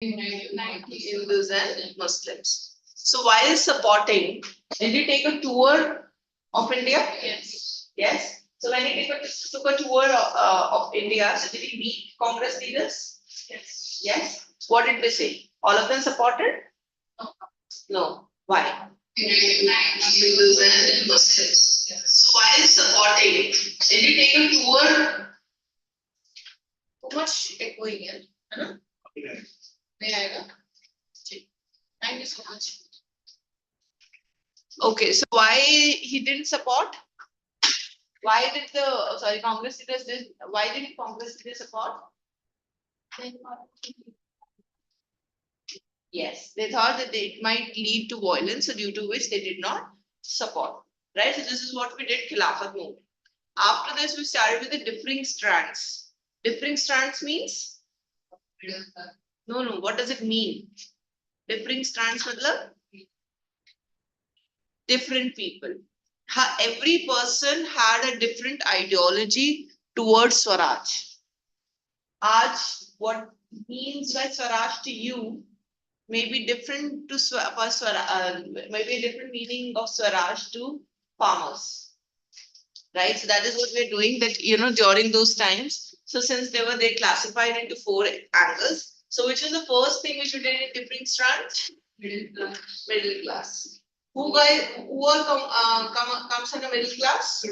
Hindus and Muslims. So while supporting, did he take a tour of India? Yes. Yes. So when he took a tour of India, so did he meet Congress leaders? Yes. Yes. What did they say? All of them supported? No. No. Why? Hindus and Muslims. So while supporting, did he take a tour? Too much echoing here. May I go? Thank you so much. Okay, so why he didn't support? Why did the Congress leaders did? Why did Congress leaders support? Yes, they thought that it might lead to violence, so due to which they did not support. Right. So this is what we did. Khilafat movement. After this, we started with the differing strands. Differing strands means no. What does it mean? Differing strands, matlab different people. Every person had a different ideology towards Swaraj. What means by Swaraj to you may be different to maybe a different meaning of Swaraj to farmers. Right? So that is what we're doing that, during those times. So since they classified into 4 angles. So which is the first thing which we did in different strands? Middle class. Middle class. Who all comes under middle class?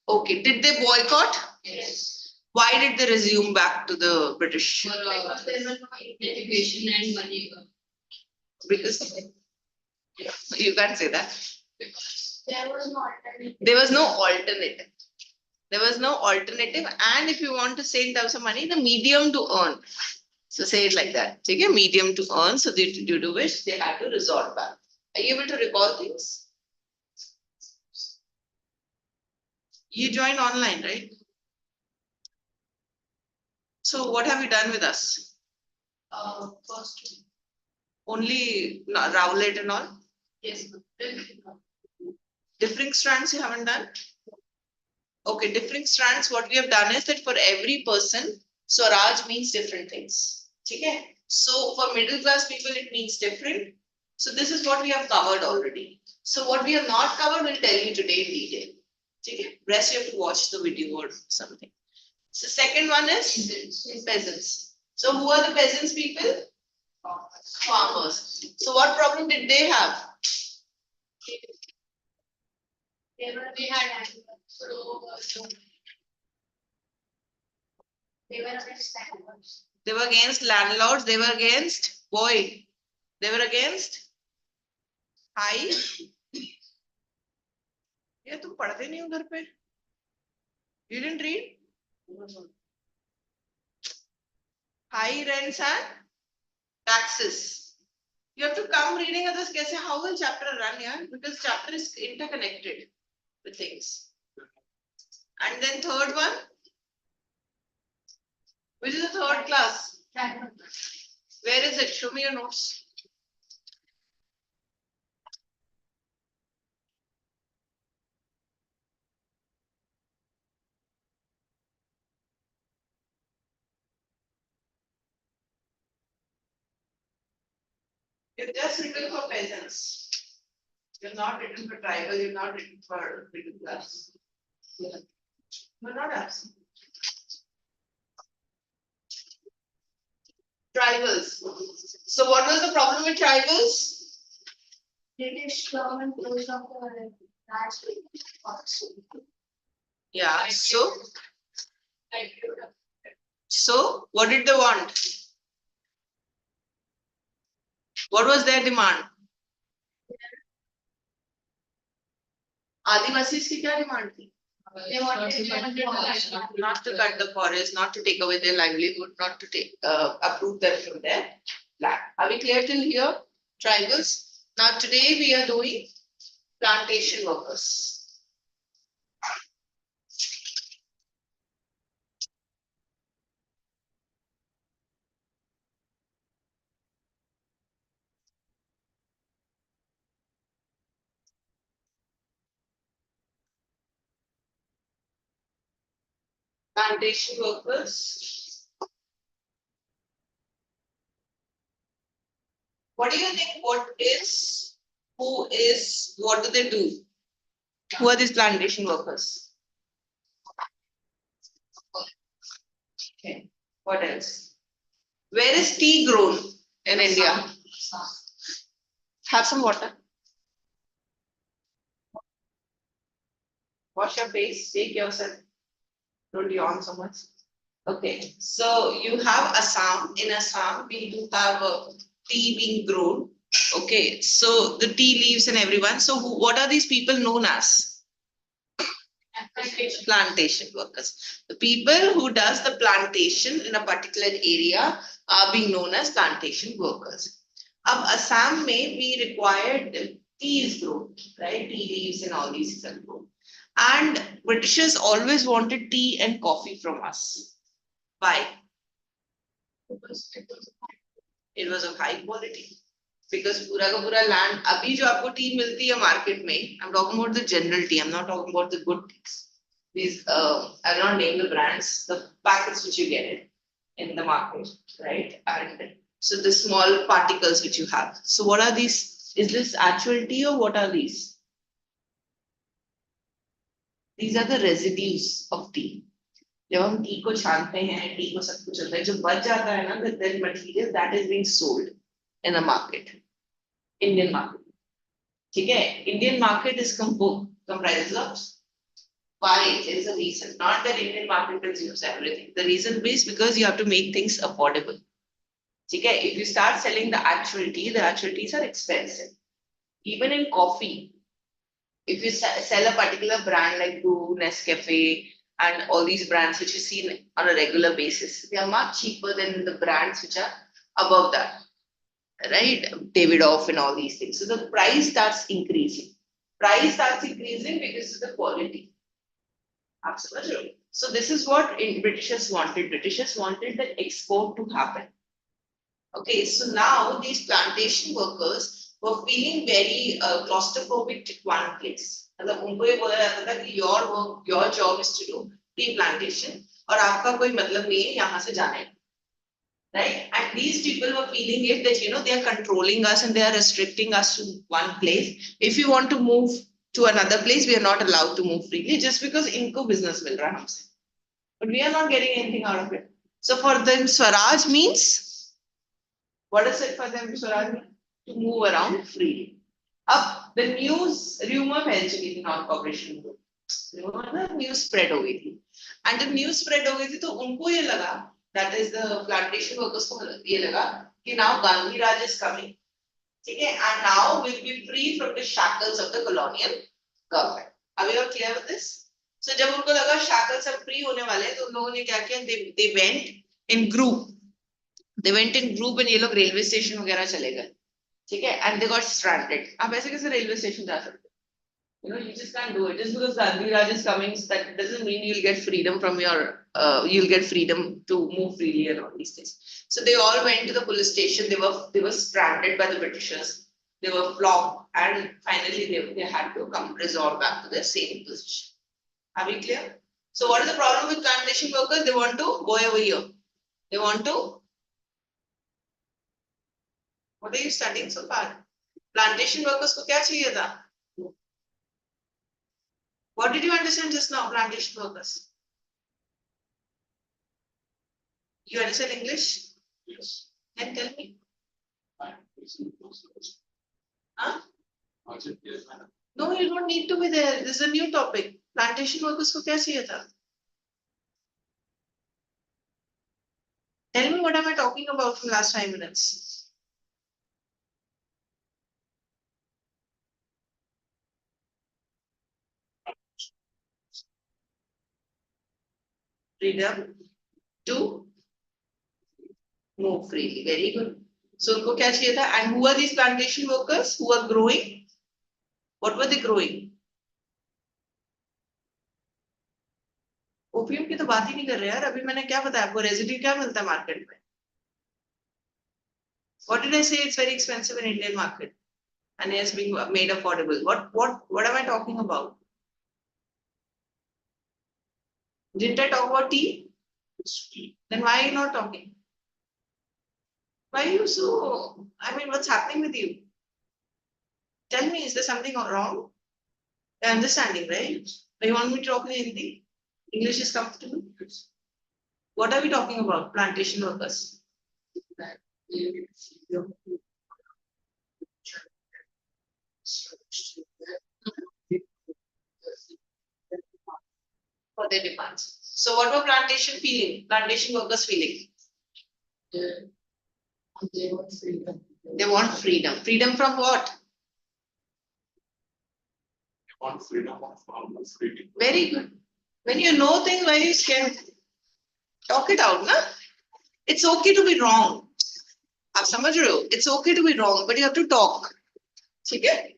Okay. Did they boycott? Yes. Why did they resume back to the British? Because there was no education and money. Because you can't say that. Because there was no alternative. There was no alternative. There was no alternative. And if you want to say in terms of money, the medium to earn. So say it like that. Take a medium to earn. So due to which they had to resort back. Are you able to recall things? You joined online, right? So what have you done with us? First, only Rowlett and all? Yes. Differing strands you haven't done? Okay, differing strands, what we have done is that for every person, Swaraj means different things. Okay? So for middle class people, it means different. So this is what we have covered already. So what we have not covered, we'll tell you today in detail. Okay? Rest you have to watch the video or something. So second one is peasants. So who are the peasants people? Farmers. So what problem did they have? They had they were against landlords. They were against landlords. They were against boy. They were against high. ये तुम पढ़ते नहीं हो घर पे? You didn't read? High rents and taxes. You have to come reading others. कैसे? How will chapter run, yeah? Because chapter is interconnected with things. And then third one. Which is the third class? Where is it? Show me your notes. You're just written for peasants. You're not written for tribal, you're not written for middle class. You're not absent. Tribals. So what was the problem with tribals? British government closed off the lands. Yeah, so what did they want? What was their demand? Adivasis की क्या demand थी? They wanted not to cut the forest, not to take away their livelihood, not to take uproot them from their land. Are we clear till here? Tribals. Now today we are doing plantation workers. Plantation workers. What do you think? What do they do? Who are these plantation workers? Okay. What else? Where is tea grown in India? Have some water. Wash your face. Take yourself. Don't yawn so much. Okay. So you have Assam. In Assam, we do have tea being grown. Okay. So the tea leaves and everyone. So what are these people known as? Plantation workers. The people who does the plantation in a particular area are being known as plantation workers. Ab Assam may be required tea is grown, right? Tea leaves and all these are grown. And Britishers always wanted tea and coffee from us. Why? It was of high quality. Because पूरा का पूरा land, अभी जो आपको tea मिलती है market में, I'm talking about the general tea. I'm not talking about the good teas. These I will not name the brands, the packets which you get it in the market, right? And so the small particles which you have. So what are these? Is this actual tea or what are these? These are the residues of tea. जब हम T को छानते हैं, T को सब कुछ होता है, जो बच जाता है ना, that material that is being sold in the market, Indian market. ठीक है? Indian market is comprises of why? There is a reason. Not that Indian market consumes everything. The reason is because you have to make things affordable. Okay? If you start selling the actual teas are expensive. Even in coffee, if you sell a particular brand like Brew, Nescafe, and all these brands which you see on a regular basis, they are much cheaper than the brands which are above that. Right? Davidoff and all these things. So the price starts increasing. Price starts increasing because of the quality. Absolutely. So this is what Britishers wanted. Britishers wanted the export to happen. Okay, so now these plantation workers were feeling very claustrophobic at one place. मतलब उनको ये बोला जाता था कि your work, your job is to do tea plantation और आपका कोई मतलब नहीं है यहाँ से जाने का. Right? And these people were feeling it that they are controlling us and they are restricting us to one place. If you want to move to another place, we are not allowed to move freely just because inko business mil raha humse. But we are not getting anything out of it. So for them, Swaraj means, what is it for them, Swaraj mean? To move around freely. Up the news rumor फैल चुकी थी non corporation को. The news spread हो गई थी. And the news spread हो गई थी तो उनको ये लगा, that is the plantation workers को ये लगा कि now Gandhi Raj is coming. Okay, and now we'll be free from the shackles of the colonial government. Are we all clear with this? So जब उनको लगा shackles सब free होने वाले हैं तो उन लोगों ने क्या किया? They went in group. They went in group and ये लोग railway station वगैरह चले गए. ठीक है? And they got stranded. आप ऐसे कैसे railway station जा सकते? You just can't do it. Just because Gandhi Raj is coming, that doesn't mean you'll get freedom from you'll get freedom to move freely and all these things. So they all went to the police station. They were stranded by the Britishers. They were flogged, and finally they had to come resort back to their same position. Are we clear? So what is the problem with plantation workers? They want to go over here. They want to. What are you studying so far? Plantation workers को क्या चाहिए था? What did you understand just now, plantation workers? You understand English? Yes. Then tell me. Huh? Yes, No, you don't need to be there. This is a new topic. Plantation workers को क्या चाहिए था? Tell me what am I talking about from last 5 minutes? Freedom to move freely. Very good. So उनको क्या चाहिए था? And who are these plantation workers who are growing? What were they growing? OPM की तो बात ही नहीं कर रहे यार. अभी मैंने क्या बताया आपको? रेजिड्यू क्या मिलता है मार्केट में? What did I say? It's very expensive in Indian market and it is being made affordable. What am I talking about? Didn't I talk about tea? Then why are you not talking? Why are you so, I mean, what's happening with you? Tell me, is there something wrong? You're understanding, right? Or you want me to talk in Hindi? English is comfortable? What are we talking about? Plantation workers. For their demands. So what were plantation feeling? Plantation workers feeling? They want freedom. They want freedom. Freedom from what? They want freedom of freedom. Very good. When you know things, why are you scared? Talk it out, na? It's okay to be wrong. आप समझ रहे हो? It's okay to be wrong, but you have to talk. ठीक है?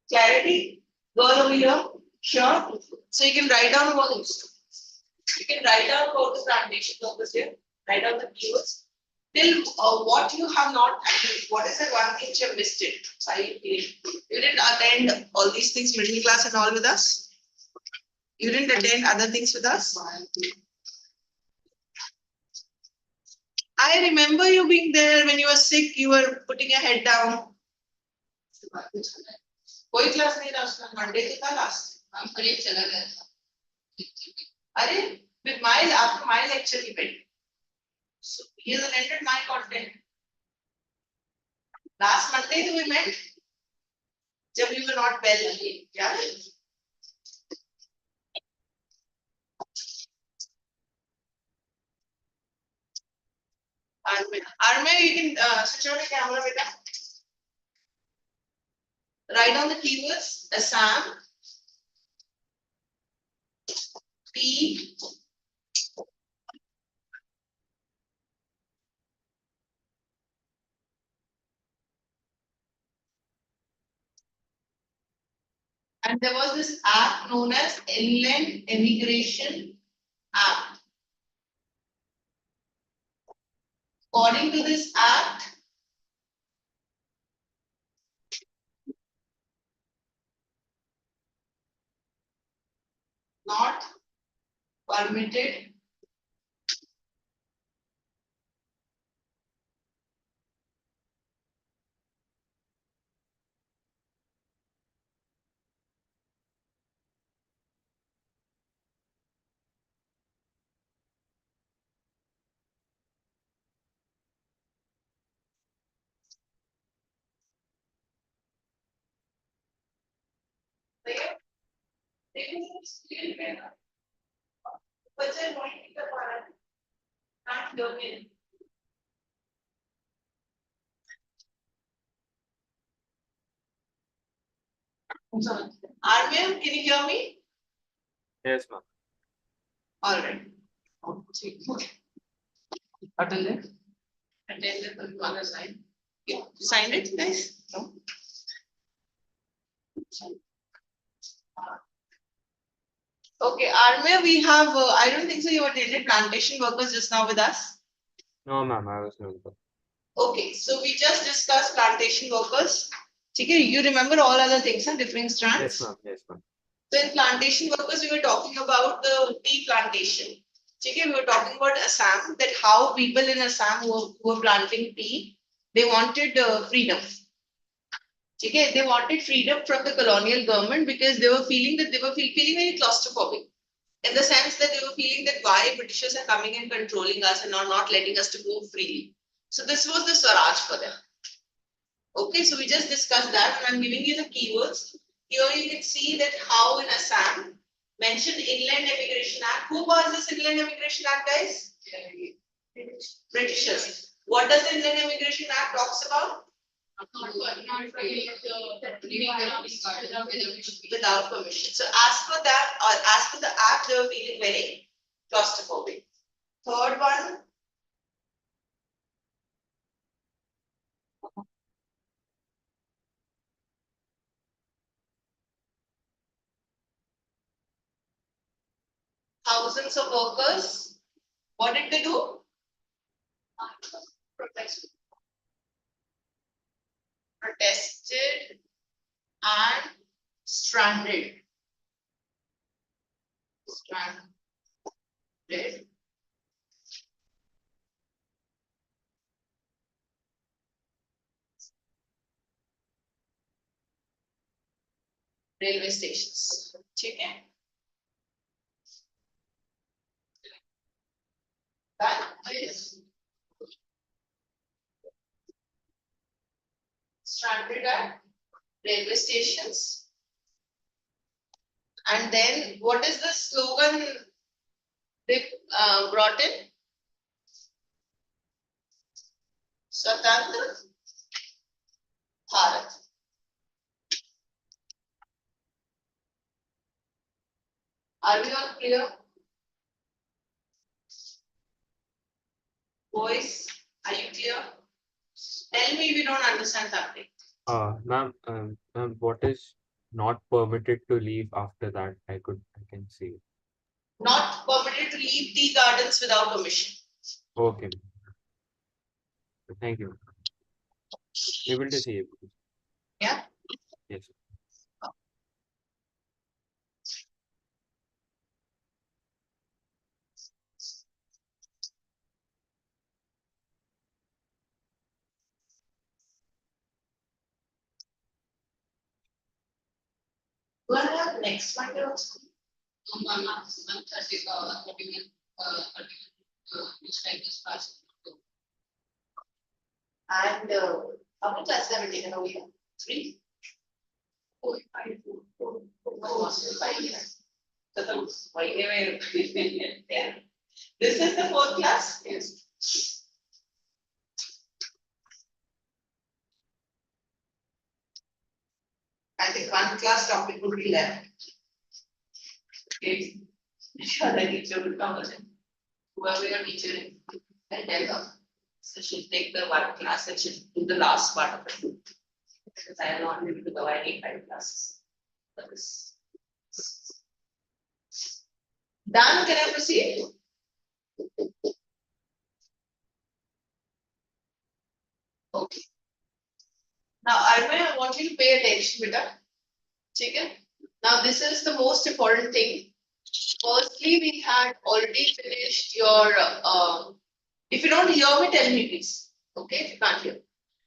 Clarity? Girl over here? Sure? So you can write down all this. You can write down about the plantation workers here. Write down the keywords. Till what you have not, what is the one thing you have missed it? Sorry, you didn't attend all these things, middle class and all with us? You didn't attend other things with us? I remember you being there when you were sick, you were putting your head down. कोई class नहीं था उसका Monday को था last हम करीब चला गया था अरे with my after my lecture event so he has attended my content last Monday we met जब you were not well क्या Arme you can switch on the camera beta write down the keywords Assam P and there was this app known as Inland Immigration App. According to this act, not permitted Armin, can you hear me? Yes, ma'am. All right. Attended. Attended on the other side. You signed it, guys? No. Okay, Armin, we have. I don't think so. You attended plantation workers just now with us. No, ma'am, I was not. Okay, so we just discussed plantation workers. Okay, you remember all other things, huh? Different strands? Yes, ma'am. Yes, ma'am. So in plantation workers, we were talking about the tea plantation. Okay, we were talking about Assam, that how people in Assam who were planting tea, they wanted freedom. Okay, they wanted freedom from the colonial government because they were feeling that they were feeling very claustrophobic. In the sense that they were feeling that why Britishers are coming and controlling us and not letting us to go freely. So this was the Swaraj for them. Okay, so we just discussed that and I'm giving you the keywords. Here you can see that how in Assam mentioned Inland Immigration Act. Who was this Inland Immigration Act, guys? Britishers. What does the Inland Immigration Act talks about? Without permission. So as per that, or as per the act, they were feeling very claustrophobic. Third one. Thousands of workers. What did they do? Protested. Protested and stranded. Stranded. Railway station, ठीक है। Stranded at railway stations. And then what is the slogan they brought in? Swatantra Bharat. Are we all clear? Boys, are you clear? Tell me if you don't understand something. Ma'am, what is not permitted to leave after that? I can see. Not permitted to leave tea gardens without permission. Okay. Thank you. Able to see it. Yeah. Yes. What are next Monday also? And how many classes have you taken over here? 3? 4, 5, 4, 5 years. So yeah. This is the 4th class? Yes. I think one class topic would be left. Okay. Sure, the teacher will come and whoever your teacher is, and tell her. So she'll take the one class and she'll do the last part of it. Because I am not able to go, I need 5 classes. For this. Done, can I proceed? Okay. Now, I want you to pay attention, beta. Chicken. Now, this is the most important thing. Firstly, we had already finished your. If you don't hear me, tell me please. Okay, if you can't hear.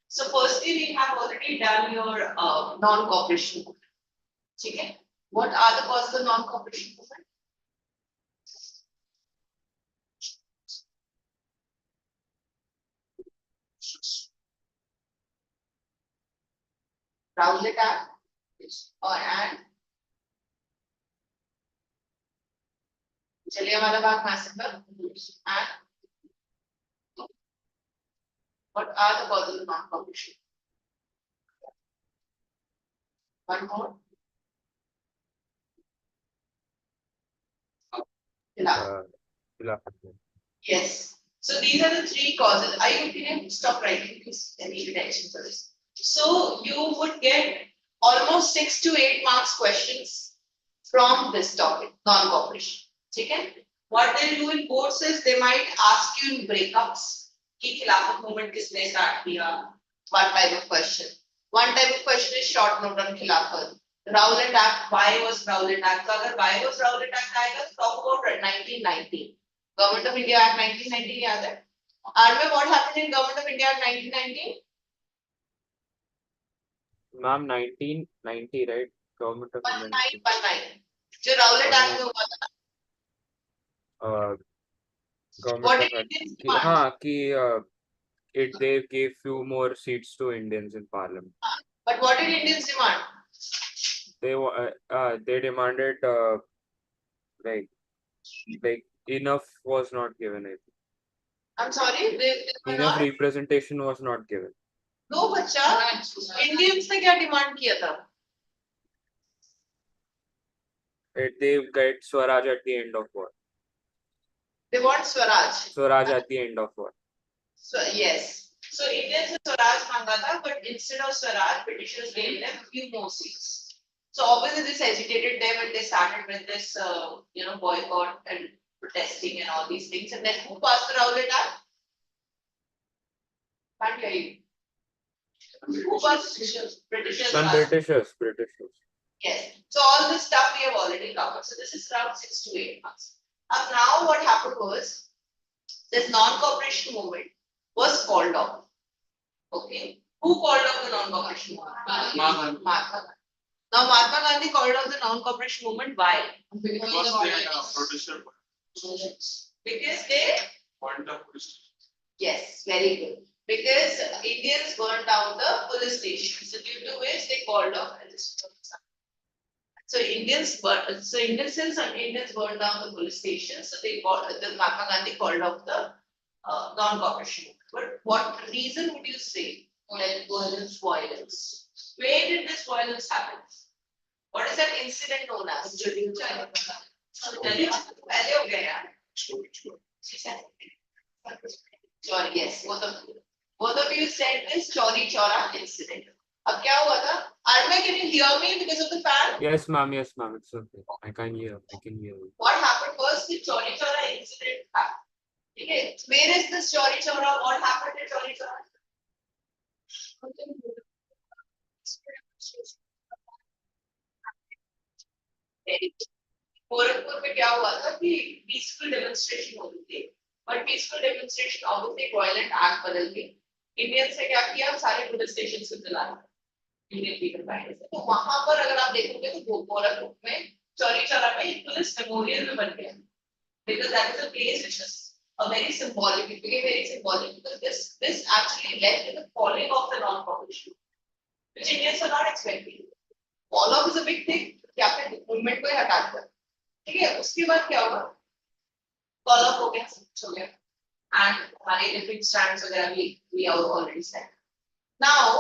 So, firstly, we have already done your non-cooperation movement. Okay. What are the causes of non-cooperation movement? Rowlett Act or and Jallianwala Bagh massacre and what are the causes of non-cooperation? One more. Yes. So these are the 3 causes. Can you stop writing, please? I need attention for this. So you would get almost 6 to 8 marks questions from this topic, non-cooperation. Okay? What they'll do in boards is they might ask you in breakups. कि खिलाफत movement किसने start किया? One type of question. One type of question is short note on खिलाफत. Rowlett Act, why was Rowlett Act? अगर why was Rowlett Act आएगा तो talk about 1990. Government of India Act 1990 याद है? Arme, what happened in Government of India Act 1990? Ma'am, 1990, right? Government of India. 1919. जो Rowlett Act में हुआ था. Government What of did Indians demand? they gave few more seats to Indians in Parliament. But what did Indians demand? They demanded like enough was not given. I think. I'm sorry, they Enough representation was not given. No, बच्चा, Indians ने क्या demand किया था? They get Swaraj at the end of war. They want Swaraj. Swaraj at the end of war. So yes. So Indians ने Swaraj मांगा था, but instead of Swaraj, Britishers gave them a few more seats. So obviously this agitated them and they started with this, boycott and protesting and all these things. And then who passed the Rowlett Act? Can't hear you. Who passed? Britishers. Britishers. Yes. So all this stuff we have already covered. So this is around 6 to 8 months. Now what happened was this non-cooperation movement was called off. Okay. Who called off the non-cooperation movement? Mahatma Gandhi. Now Mahatma Gandhi called off the non-cooperation movement. Why? Because they protested. Because they. Point of protest. Yes, very good. Because Indians burned down the police station, so due to which they called off. So Indians burned. So Indians since Indians burned down the police station, so they called the Mahatma Gandhi called off the non-cooperation movement. But what reason would you say that violence? Where did this violence happen? What is that incident known as? Sorry, yes, both of you said this Chauri Chaura incident. अब क्या हुआ था? Arma, can you hear me because of the fan? Yes, ma'am. Yes, ma'am. It's okay. I can hear. I can hear you. What happened was the Chauri Chaura incident happened. Okay, where is this Chauri Chaura? What happened in Chauri Chaura? Gorakhpur में क्या हुआ था कि peaceful demonstration हो रही थी but peaceful demonstration obviously violent act बदल के इंडियन से क्या किया सारे पुलिस स्टेशन से जला इंडियन पीपल बाइंड से तो वहां पर अगर आप देखोगे तो गोरखपुर में चौरी चौरा पे एक पुलिस मेमोरियल में बन गया because that is a place which is a very symbolic, it became very symbolic because this actually led to the falling of the non-cooperation, which Indians are not expecting. Fall off is a big thing. कि आपने movement को ही हटा दिया ठीक है उसके बाद क्या हुआ फॉल ऑफ हो गया हो गया एंड हमारे डिफरेंट स्टैंड्स वगैरह भी we are already set now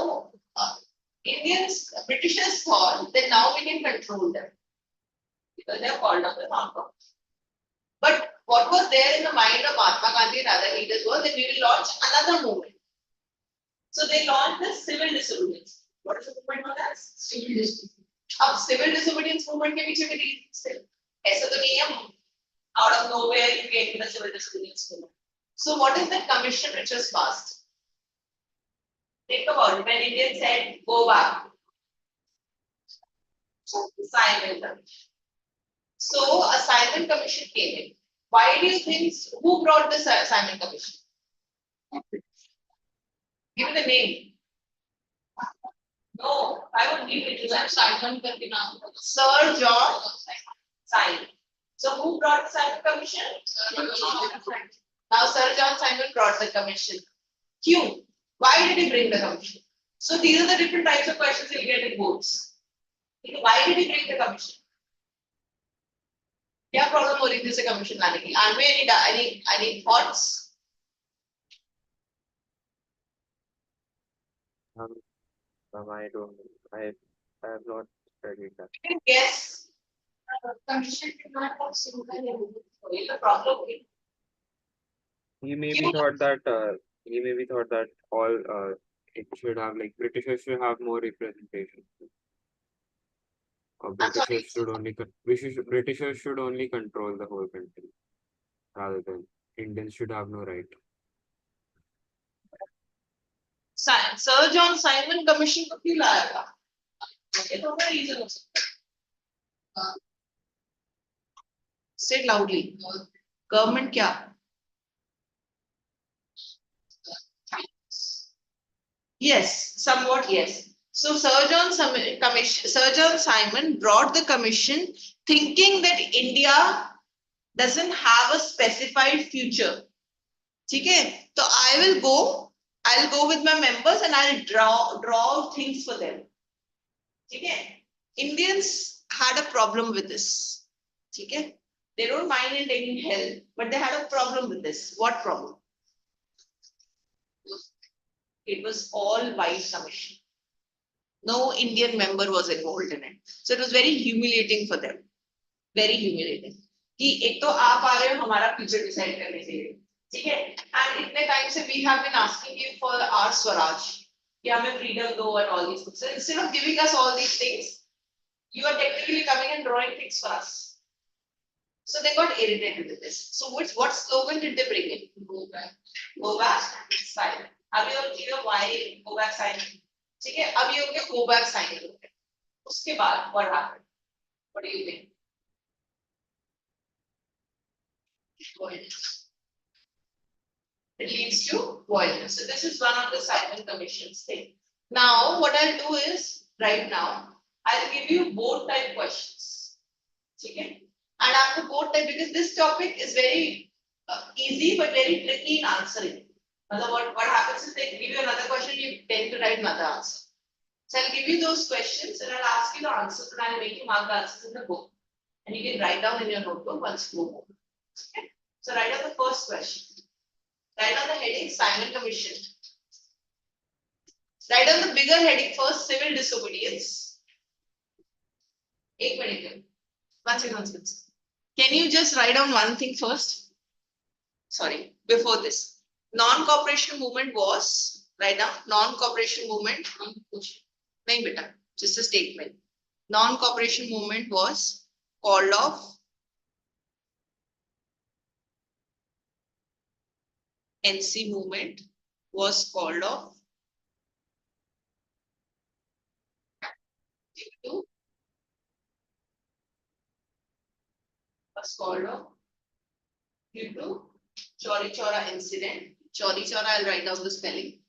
Indians Britishers thought that now we can control them because they have called up the non-cooperation. But what was there in the mind of Mahatma Gandhi and other leaders was that we will launch another movement. So they launched the civil disobedience. What is the movement known as? Civil disobedience. अब civil disobedience movement के पीछे भी reasons थे ऐसा तो नहीं है out of nowhere you get the civil disobedience movement. So what is the commission which was passed? Think about it. When Indians said go back, Simon Commission. So a Simon Commission came in. Why do you think who brought this Simon Commission? Give me the name. No, I won't give it to them. Simon Commission. Sir John Simon. So who brought the Simon Commission? Now Sir John Simon brought the commission. Q. Why did he bring the commission? So these are the different types of questions you'll get in boards. Why did he bring the commission? क्या problem हो रही थी इसे commission लाने की and any thoughts? I don't. I have not studied that. You can guess. Commission did not have single the problem. He maybe thought that all it should have like Britishers should have more representation. Or Britishers should only Britishers should only control the whole country rather than Indians should have no right. Sir John Simon Commission को क्यों लाया था? ये तो बड़ा reason हो सकता है. Say loudly. Government क्या? Yes, somewhat yes. So Sir John Simon brought the commission thinking that India doesn't have a specified future. ठीक है? तो I'll go with my members and I'll draw things for them. ठीक है? Indians had a problem with this. ठीक है? They don't mind in taking help, but they had a problem with this. What problem? It was all white commission. No Indian member was involved in it. So it was very humiliating for them. Very humiliating. कि एक तो आप आ रहे हो हमारा future decide करने के लिए ठीक है एंड इतने टाइम से we have been asking you for our swaraj कि हमें फ्रीडम दो and all these things instead of giving us all these things you are technically coming and drawing things for us so they got irritated with this so what slogan did they bring in go back silent अभी और clear why go back silent ठीक है अभी हो गया go back silent उसके बाद what happened what do you think it leads to violence. So this is one of the Simon Commission's thing. Now, what I'll do is right now, I'll give you board type questions. Okay? And after board type, because this topic is very easy but very tricky in answering. What happens is they give you another question, you tend to write another answer. So I'll give you those questions and I'll ask you the answers and I'll make you mark the answers in the book. And you can write down in your notebook once you go home. Okay? So write down the first question. Write down the heading Simon Commission. Write down the bigger heading first, civil disobedience. 1 minute. One second. Can you just write down one thing first? Sorry, before this. Non-cooperation movement was, write down, non-cooperation movement. Nahin beta, just a statement. Non-cooperation movement was called off. NC movement was called off due to Chauri Chaura incident. Chauri Chaura, I'll write down the spelling.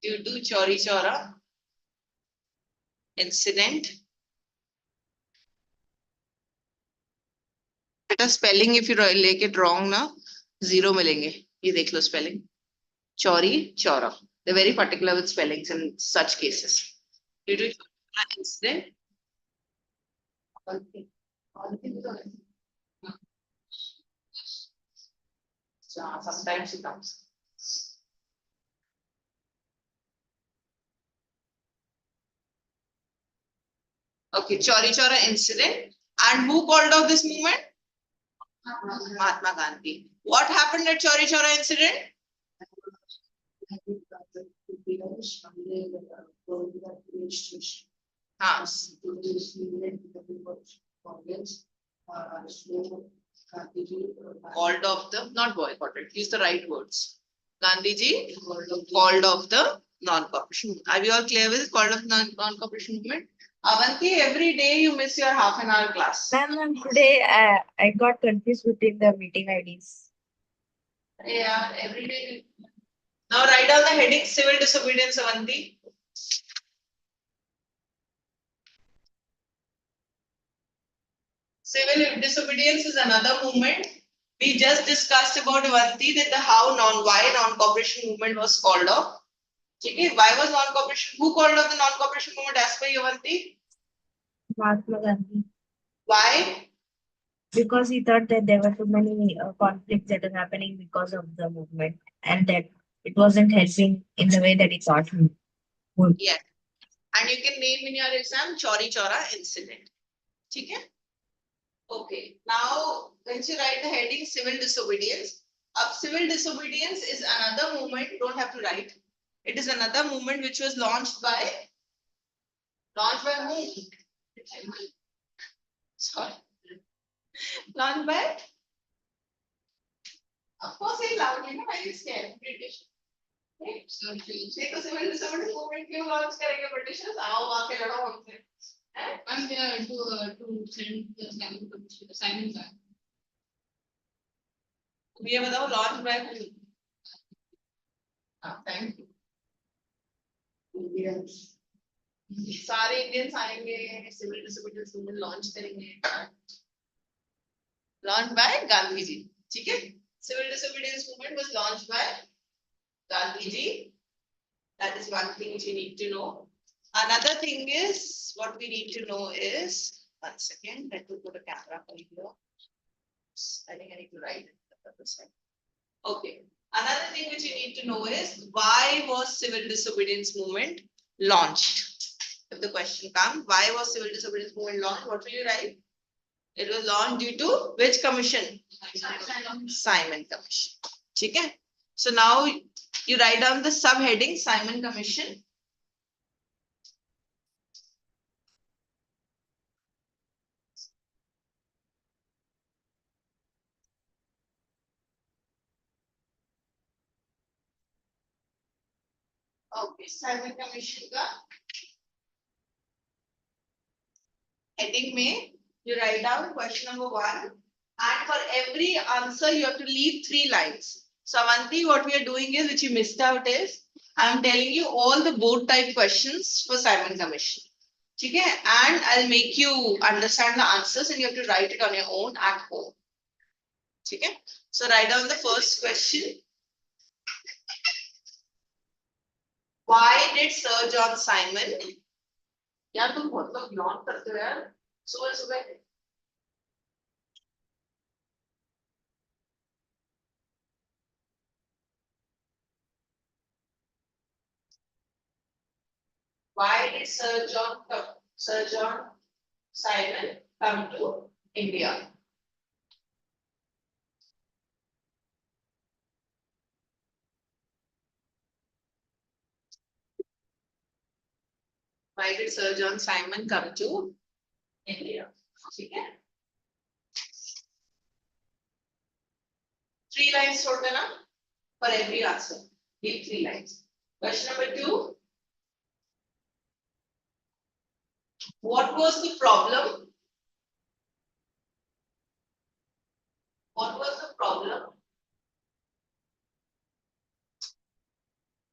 Due to Chauri Chaura incident. बेटा spelling if you make it wrong ना zero मिलेंगे ये देख लो spelling Chauri Chaura. They're very particular with spellings in such cases. Due to incident. Sometimes it comes. Okay, Chauri Chaura incident. And who called off this movement? Mahatma Gandhi. What happened at Chauri Chaura incident? Called off the, not boycotted, use the right words. Gandhiji called off the non-cooperation. Are you all clear with called off non-cooperation movement? Avanti, every day you miss your half an hour class. Ma'am, today I got confused between the meeting IDs. Yeah, every day. Now write down the heading civil disobedience, Avanti. Civil disobedience is another movement. We just discussed about Avanti that why non-cooperation movement was called off. Okay, why was non-cooperation? Who called off the non-cooperation movement as per Avanti? Mahatma Gandhi. Why? Because he thought that there were too many conflicts that are happening because of the movement and that it wasn't helping in the way that he thought he would. Yes. And you can name in your exam Chauri Chaura incident. Okay? Okay. Now, once you write the heading civil disobedience, civil disobedience is another movement. You don't have to write. It is another movement which was launched by whom? Sorry. Launched by? Of course, say loudly. No, I is scared. British. Okay. So, देखो civil disobedience movement क्यों launch करेंगे Britishers? आओ आके लड़ो हमसे. I'm there to send the Simon back. ये बताओ launch by whom? Thank you. Indians. सारे Indians आएंगे civil disobedience movement launch करेंगे. Launched by Gandhi ji. ठीक है? Civil disobedience movement was launched by Gandhi ji. That is one thing which you need to know. Another thing is what we need to know is 1 second. Let me put a camera for you here. I think I need to write it the other side. Okay. Another thing which you need to know is why was civil disobedience movement launched? If the question comes, why was civil disobedience movement launched? What will you write? It was launched due to which commission? Simon Commission. Okay. So now you write down the subheading Simon Commission. Okay, Simon Commission का heading में you write down question number 1 and for every answer you have to leave 3 lines. So Avanti, what we are doing is, which you missed out is, I'm telling you all the board type questions for Simon Commission. Okay? And I'll make you understand the answers and you have to write it on your own at home. Okay? So write down the first question. Why did Sir John Simon? यार तुम बहुत लोग yawn करते हो यार सुबह सुबह. Why did Sir John Simon come to India? Why did Sir John Simon come to India? Okay. 3 lines छोड़ देना for every answer. Give 3 lines. Question number 2. What was the problem? What was the problem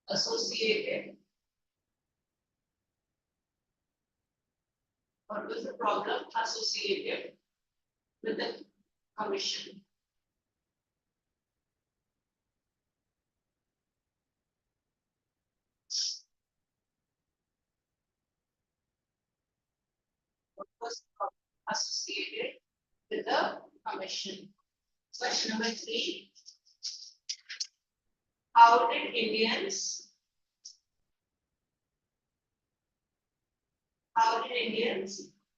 associated? What was the problem associated with the commission? What was the problem associated with the commission? Question number 3. How did Indians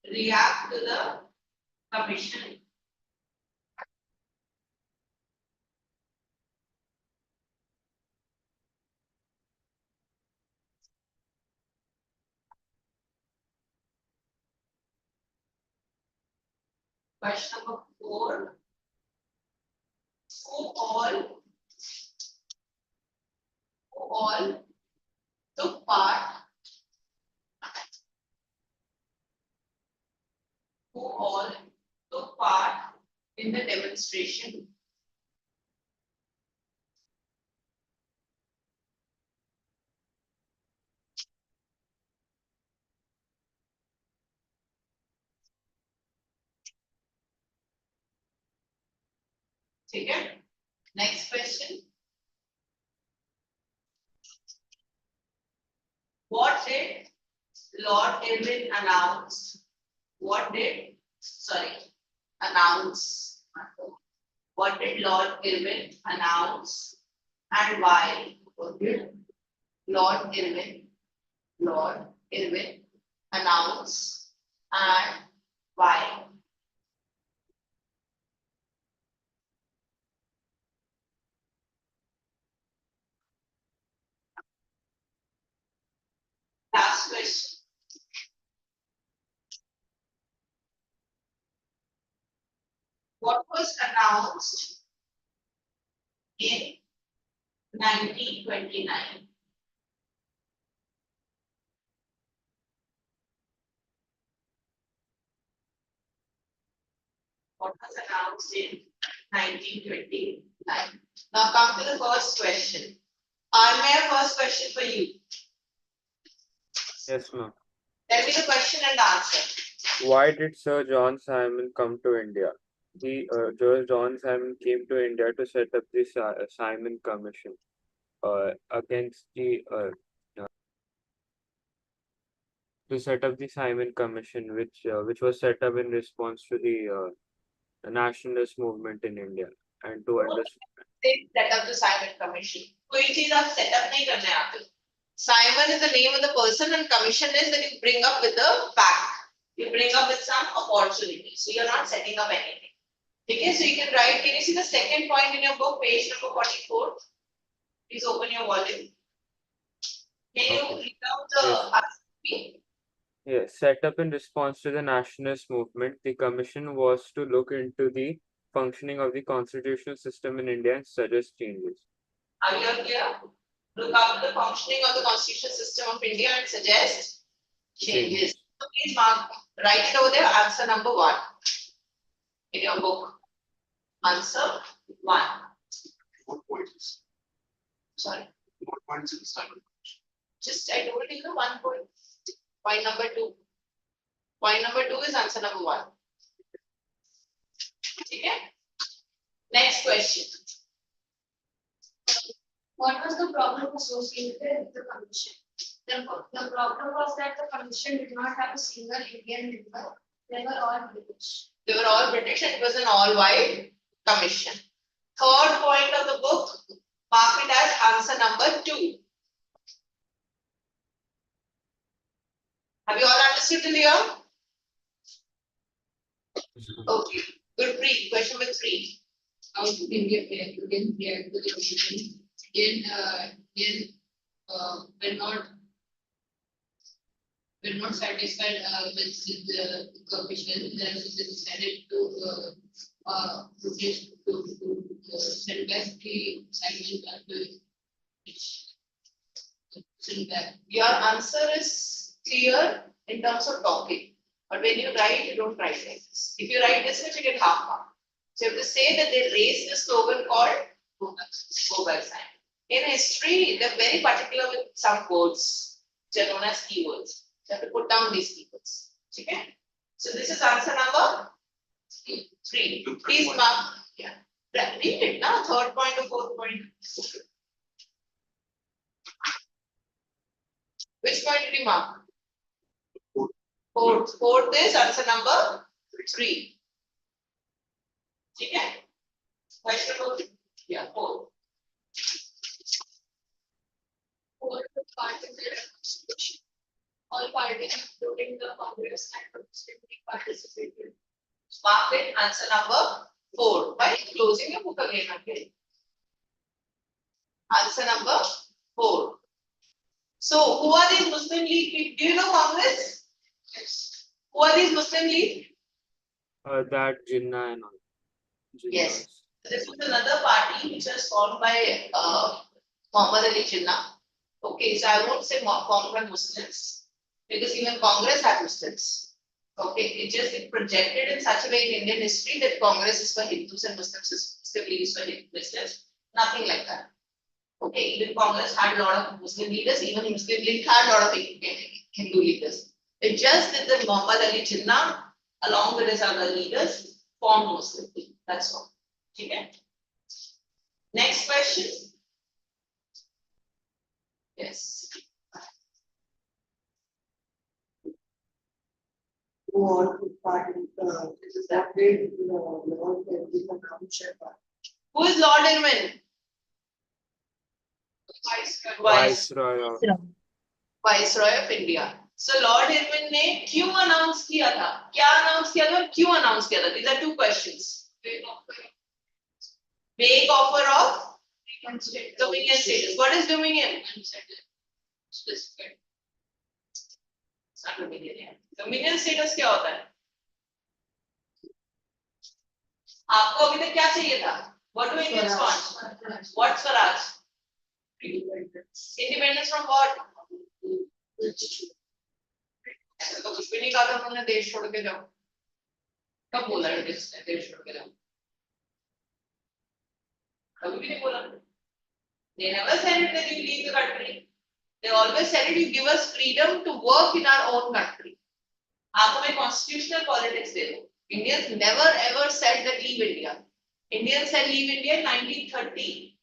react to the commission? Question number 4. Who all took part? Who all took part in the demonstration? Okay. Next question. What did Lord Irwin announce? What did Lord Irwin announce and why? What did Lord Irwin announce and why? Last question. What was announced in 1929? What was announced in 1929? Now come to the first question. I may have first question for you. Yes, ma'am. Tell me the question and answer. Why did Sir John Simon come to India? Sir John Simon came to India to set up the Simon Commission against the to set up the Simon Commission, which was set up in response to the nationalist movement in India and to understand. They set up the Simon Commission. कोई चीज आप set up नहीं करने आते. Simon is the name of the person and commission is that you bring up with the fact. You bring up with some opportunity. So you're not setting up anything. Okay, so you can write. Can you see the second point in your book, page number 44? Please open your volume. Can you read out the answer? Yes, set up in response to the nationalist movement, the commission was to look into the functioning of the constitutional system in India and suggest changes. Are you clear? Look up the functioning of the constitutional system of India and suggest changes. So please mark, write it over there. Answer number 1 in your book. Answer 1. What points? Sorry, What points in the Simon? just I told you the 1 point. Point number 2. Point number 2 is answer number 1. Okay. Next question. What was the problem associated with the commission? The problem was that the commission did not have a single Indian member. They were all British. They were all British and it was an all-white commission. Third point of the book, mark it as answer number 2. Have you all understood till here? Okay. Good read. Question number 3. How India again react to the commission? We're not satisfied with the commission. Then they decided to protest to send back the assignment to send back. Your answer is clear in terms of talking. But when you write, you don't write like this. If you write this much, you get half mark. So you have to say that they raised the slogan called go back sign. In history, they're very particular with some words, which are known as keywords. You have to put down these keywords. Okay? So this is answer number 3. Please mark. Yeah. Read it now. Third point or fourth point. Which point did you mark? Fourth. Fourth is answer number 3. Okay? Question number 4. Yeah, 4. For the parties in the constitution, all parties, including the Congress and participated. Mark it answer number 4 by closing the book again. Okay. Answer number 4. So, who are these Muslim League people? Do you know Congress? Yes. Who are these Muslim League? That Jinnah and all. Yes. Jinnahs. This was another party which was formed by Muhammad Ali Jinnah. Okay, so I won't say formed by Muslims because even Congress had Muslims. Okay, it projected in such a way in Indian history that Congress is for Hindus and Muslim League is for Muslims. Nothing like that. Okay, even Congress had a lot of Muslim leaders, even Muslim League had a lot of Hindu leaders. It just that the Muhammad Ali Jinnah, along with his other leaders, formed Muslim League. That's all. Okay. Next question. Yes. Or party, this is that way, Lord can be the commission. Who is Lord Irwin? Viceroy. Viceroy of India. So Lord Irwin ने क्यों announce किया था? क्या announce किया था और क्यों announce किया था? These are 2 questions. Make offer of Dominion status. What is Dominion? Specified. It's not Dominion. Yeah. Dominion status क्या होता है? आपको अभी तक क्या चाहिए था? What do Indians want? What Swaraj? Independence from what? ऐसा तो कुछ भी नहीं कहा था उन्होंने देश छोड़ के जाओ. कब बोला है देश छोड़ के जाओ? कभी भी नहीं बोला. They never said it that you leave the country. They always said it, you give us freedom to work in our own country. आप हमें constitutional politics दे दो. Indians never ever said that leave India. Indians said leave India in 1930.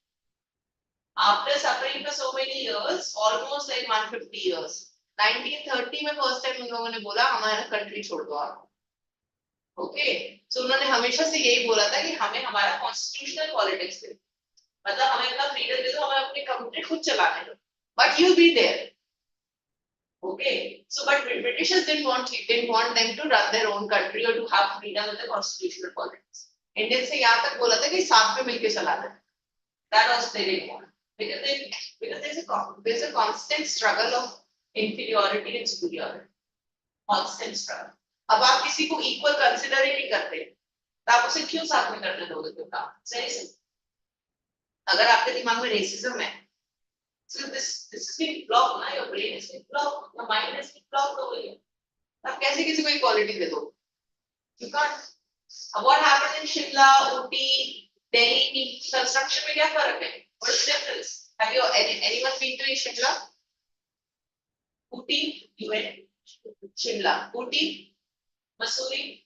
After suffering for so many years, almost like 150 years. 1930 में first time उन लोगों ने बोला हमारा country छोड़ दो आप. Okay, so उन्होंने हमेशा से यही बोला था कि हमें हमारा constitutional politics दे. मतलब हमें अपना freedom दे दो, हमें अपनी country खुद चलाने दो. But you'll be there. Okay, so but Britishers didn't want them to run their own country or to have freedom with the constitutional politics. Indians से यहाँ तक बोला था कि साथ में मिलके चला दे. That was they didn't want because there's a constant struggle of inferiority and superiority. Constant struggle. अब आप किसी को equal consider ही नहीं करते, तो आप उसे क्यों साथ में करने दोगे तो काम? सही से. अगर आपके दिमाग में racism है, so this is being blocked, ना? Your brain is being blocked, your mind is being blocked over here. आप कैसे किसी को equality दे दो? You can't. What happened in Shimla, Ooty, Delhi की construction में क्या फर्क है? What is the difference? Have you anyone been to Shimla? Ooty, you went? Shimla, Ooty, Mussoorie,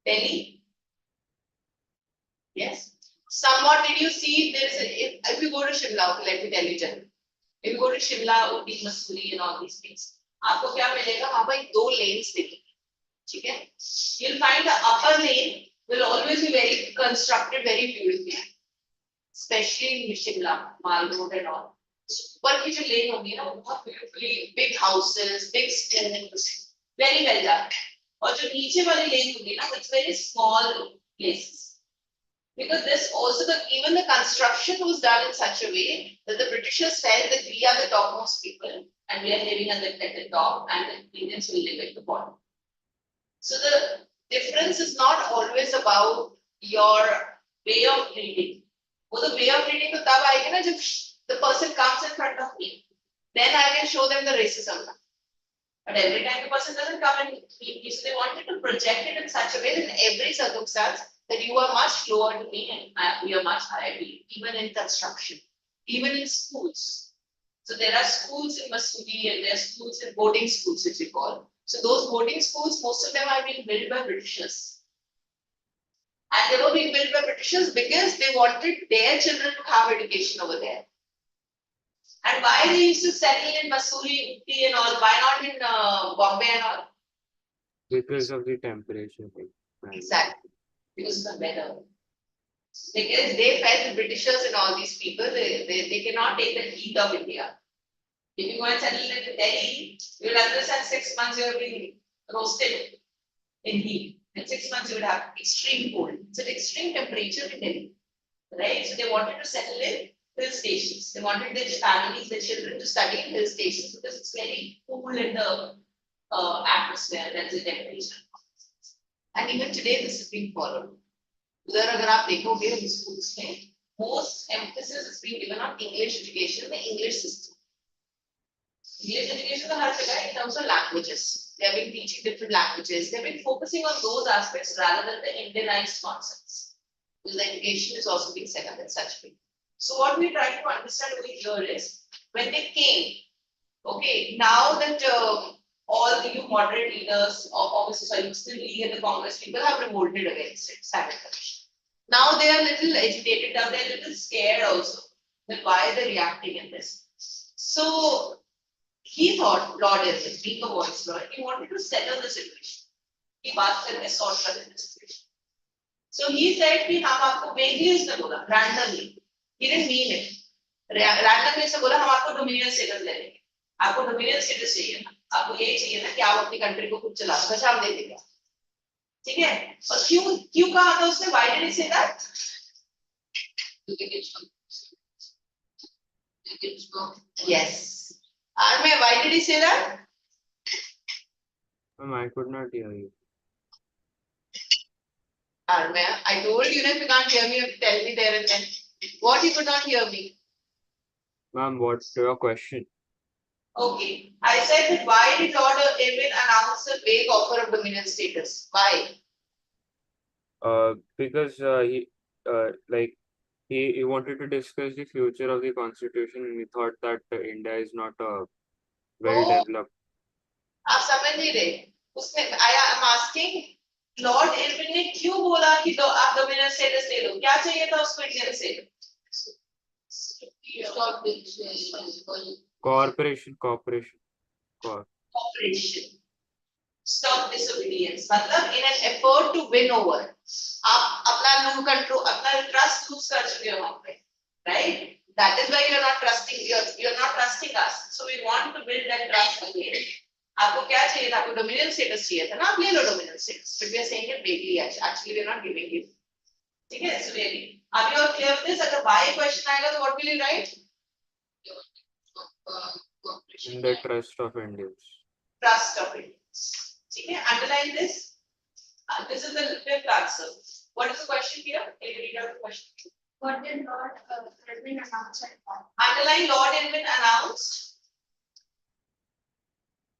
Delhi. Yes. Somewhat did you see there is if you go to Shimla, okay, let me tell you generally. If you go to Shimla, Ooty, Mussoorie and all these things, आपको क्या मिलेगा? वहाँ पर दो lanes दिखेंगे, ठीक है? You'll find the upper lane will always be very constructed very beautifully, especially in Shimla, Mall Road and all. ऊपर की जो lane होगी ना, वो बहुत beautifully big houses, big stairs, very well done. और जो नीचे वाली lane होगी ना, it's very small places. Because this also even the construction was done in such a way that the Britishers felt that we are the topmost people and we are living at the top and the Indians will live at the bottom. So the difference is not always about your way of reading. Well, the way of reading तो तब आएगी ना जब the person comes in front of me. Then I can show them the racism. But every time the person doesn't come and meet me, so they wanted to project it in such a way that in every circumstance that you are much lower to me and we are much higher to you, even in construction, even in schools. So there are schools in Mussoorie and there are schools in boarding schools, which we call. So those boarding schools, most of them are being built by Britishers. And they were being built by Britishers because they wanted their children to have education over there. And why they used to settle in Mussoorie, Ooty and all, why not in Bombay and all? Because of the temperature. Exactly, because of the weather. Because they felt the Britishers and all these people, they cannot take the heat of India. If you go and settle in Delhi, you will understand 6 months you are being roasted in heat. In 6 months you will have extreme cold. It's an extreme temperature in Delhi. Right? So they wanted to settle in hill stations. They wanted their families, their children to study in hill stations because it's very cool in the atmosphere, that's the temperature. And even today this is being followed. उधर अगर आप देखोगे schools में most emphasis is being given on English education, the English system. English education तो हर जगह in terms of languages. They have been teaching different languages. They have been focusing on those aspects rather than the Indianized concepts. Because the education is also being set up in such a way. So what we try to understand over here is when they came, okay, now that all the new moderate leaders of obviously sorry, Muslim League and the Congress people have revolted against it, Simon Commission. Now they are a little agitated, now they are a little scared also that why they're reacting in this. So he thought, Lord Irwin, being a voice lord, he wanted to settle the situation. He बात करके sort कर the situation. So he said कि हम आपको vaguely उसने बोला randomly. He didn't mean it. Randomly से बोला हम आपको dominion status दे देंगे. आपको dominion status चाहिए ना. आपको ये चाहिए ना कि आप अपनी country को खुद चला सको. अच्छा हम दे देंगे. ठीक है? और क्यों कहा था उसने? Why did he say that? Yes. Arme, why did he say that? I could not hear you. Arme, I told you if you can't hear me, you have to tell me there and then. What you could not hear me? Ma'am, what's your question? Okay. I said that why did Lord Irwin announce a vague offer of dominion status? Why? Because he wanted to discuss the future of the constitution and he thought that India is not well developed. आप समझ नहीं रहे उसने I am asking Lord Irwin ने क्यों बोला कि आप डोमिनियन स्टेटस ले लो क्या चाहिए था उसको इंडियन से Cooperation. stop disobedience मतलब in an effort to win over आप अपना lose control अपना trust lose कर चुके हो वहाँ पे right that is why you're not trusting us so we want to build that trust again आपको क्या चाहिए था आपको डोमिनियन स्टेटस चाहिए था ना आप ले लो dominion status but we are saying it vaguely actually we are not giving you ठीक है so really अब you are clear with this अगर why question आएगा तो what will you write In the trust of Indians. Trust of Indians ठीक है underline this this is the fifth answer what is the question here can you read out the question What did Lord Irwin announce at that? underline Lord Irwin announced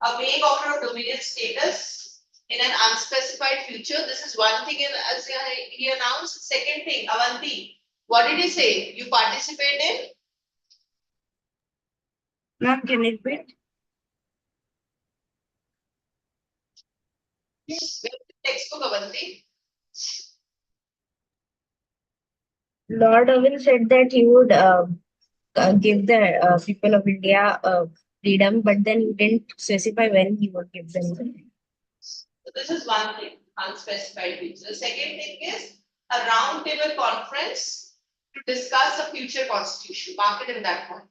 a vague offer of dominion status in an unspecified future. This is one thing as he announced. Second thing, Avanti, what did he say? You participate in? Ma'am, can you repeat? Textbook, Avanti. Lord Irwin said that he would give the people of India freedom, but then he didn't specify when he would give them. So this is one thing, unspecified future. The second thing is a round table conference to discuss the future constitution. Mark it in that point.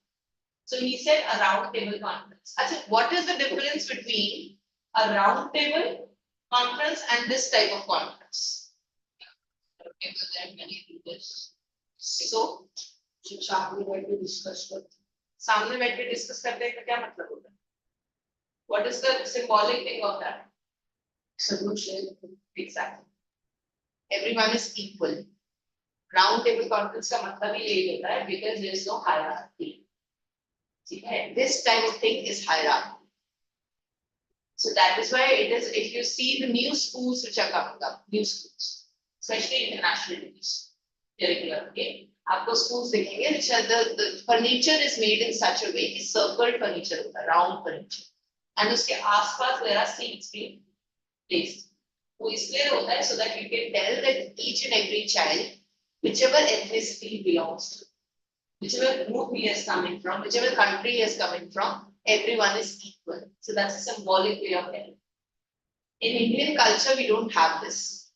So he said a round table conference. Achha, what is the difference between a round table conference and this type of conference? Okay, but then when you do this. So सामने बैठ के discuss करते सामने बैठ के discuss करने का क्या मतलब होता है? What is the symbolic thing of that? सब लोग share करते हैं. Exactly. Everyone is equal. Round table conference का मतलब ही यही होता है because there is no hierarchy. ठीक है? This type of thing is hierarchy. So that is why it is. If you see the new schools which are coming up, new schools, especially international education, curriculum, okay, आपको schools देखेंगे which are the furniture is made in such a way कि circled furniture होता है, round furniture, and उसके आसपास there are seats being placed. वो इसलिए होता है so that you can tell that each and every child, whichever ethnicity he belongs to, whichever group he is coming from, whichever country he is coming from, everyone is equal. So that's a symbolic way of telling. In Indian culture, we don't have this.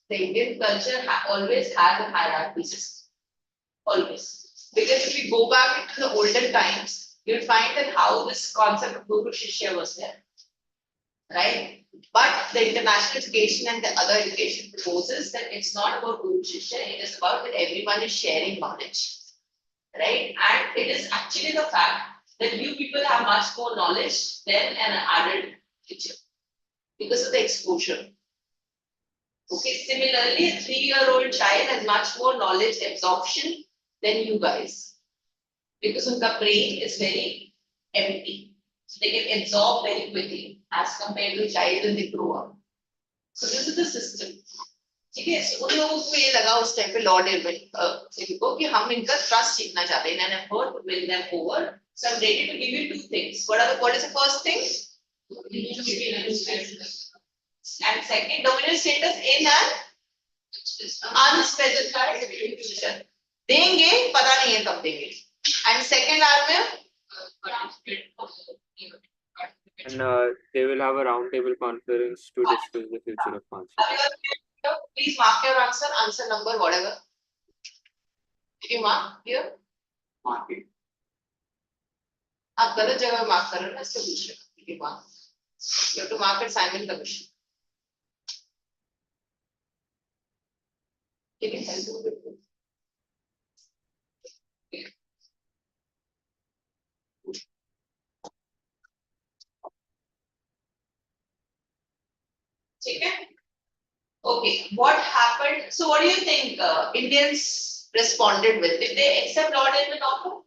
The Indian culture always had a hierarchy system. Always. Because if we go back into the olden times, you'll find that how this concept of Guru Shishya was there. Right? But the international education and the other education proposes that it's not about Guru Shishya, it is about that everyone is sharing knowledge. Right? And it is actually the fact that you people have much more knowledge than an added teacher because of the exposure. Okay, similarly, a 3-year-old child has much more knowledge absorption than you guys because their brain is very empty. So they can absorb very quickly as compared to a child when they grow up. So this is the system. ठीक है, so उन लोगों को ये लगा उस time पे Lord Irwin को कि हम इनका ट्रस्ट जीतना चाहते हैं, and I've heard to win them over. So I'm ready to give you 2 things. What is the first thing? And second, dominant status in an unspecified future. देंगे, पता नहीं है कब देंगे. And second are And they will have a roundtable conference to discuss the future of constitution. please mark your answer, answer number, whatever. Did you mark here? Mark it. आप गलत जगह mark कर रहे हो ना, इसको पूछ रहे हो. Mark. You have to mark it Simon Commission. Can you help me with this? ठीक है? Okay, what happened? So what do you think Indians responded with? Did they accept Lord Irwin offer?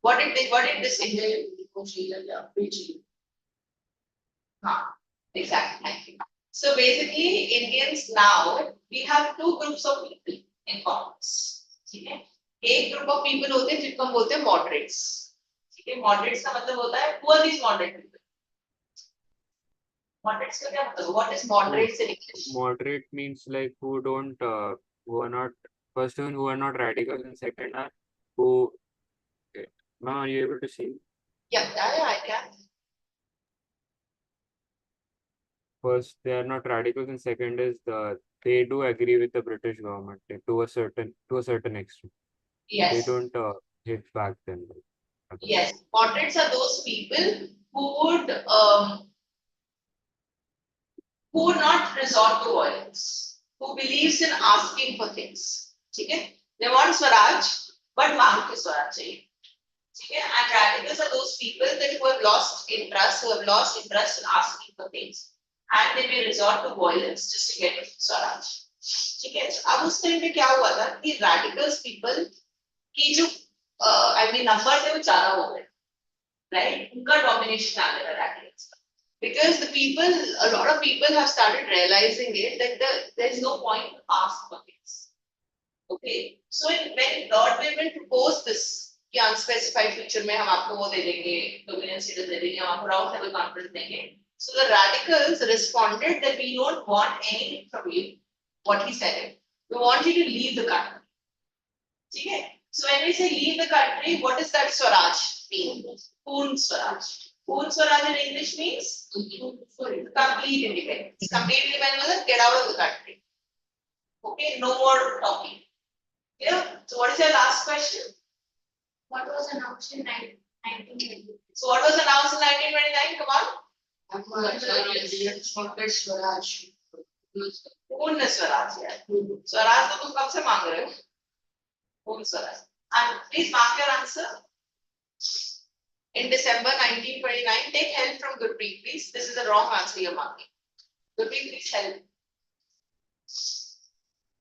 What did this Indian Beijing. exactly, thank you. So basically, Indians now, we have 2 groups of people in Congress. ठीक है? एक group of people होते हैं जिनको हम बोलते हैं moderates. ठीक है? Moderates का मतलब होता है who are these moderate people? Moderates का क्या मतलब? What is moderates in English? Moderate means like who don't, who are not, first one who are not radicals, and second are who. Okay. Ma'am, are you able to see? Yeah, I can. First, they are not radicals, and second is they do agree with the British government to a certain extent. They Yes. don't hit back them. Yes, moderates are those people who would not resort to violence, who believes in asking for things. ठीक है? They want Swaraj, but मांग के Swaraj चाहिए. ठीक है? And radicals are those people that who have lost interest in asking for things, and they may resort to violence just to get Swaraj. ठीक है? अब उस टाइम पे क्या हुआ था कि radicals people की जो I mean नंबर थे वो ज्यादा हो गए, right? उनका डोमिनेशन आ गया radicals का. Because a lot of people have started realizing it that there's no point to ask for things. Okay, so when Lord Bacon proposed this, कि unspecified future में हम आपको वो दे देंगे, dominion status दे देंगे, हम आपको round table conference देंगे. So the radicals responded that we don't want anything from you. What he said, we want you to leave the country. Okay? So when we say leave the country, what does that Swaraj mean? Poon Swaraj. Poon Swaraj in English means complete independence. Complete independence means get out of the country. Okay, no more talking. Yeah. So what is your last question? What was announced in 1920? So what was announced in 1929? Come on. Swaraj. Poon Swaraj. Yeah. Swaraj तो तुम कब से मांग रहे हो? Poon Swaraj. And please mark your answer. In December 1929, take help from Gurpreet, please. This is the wrong answer you're marking. Gurpreet, please help.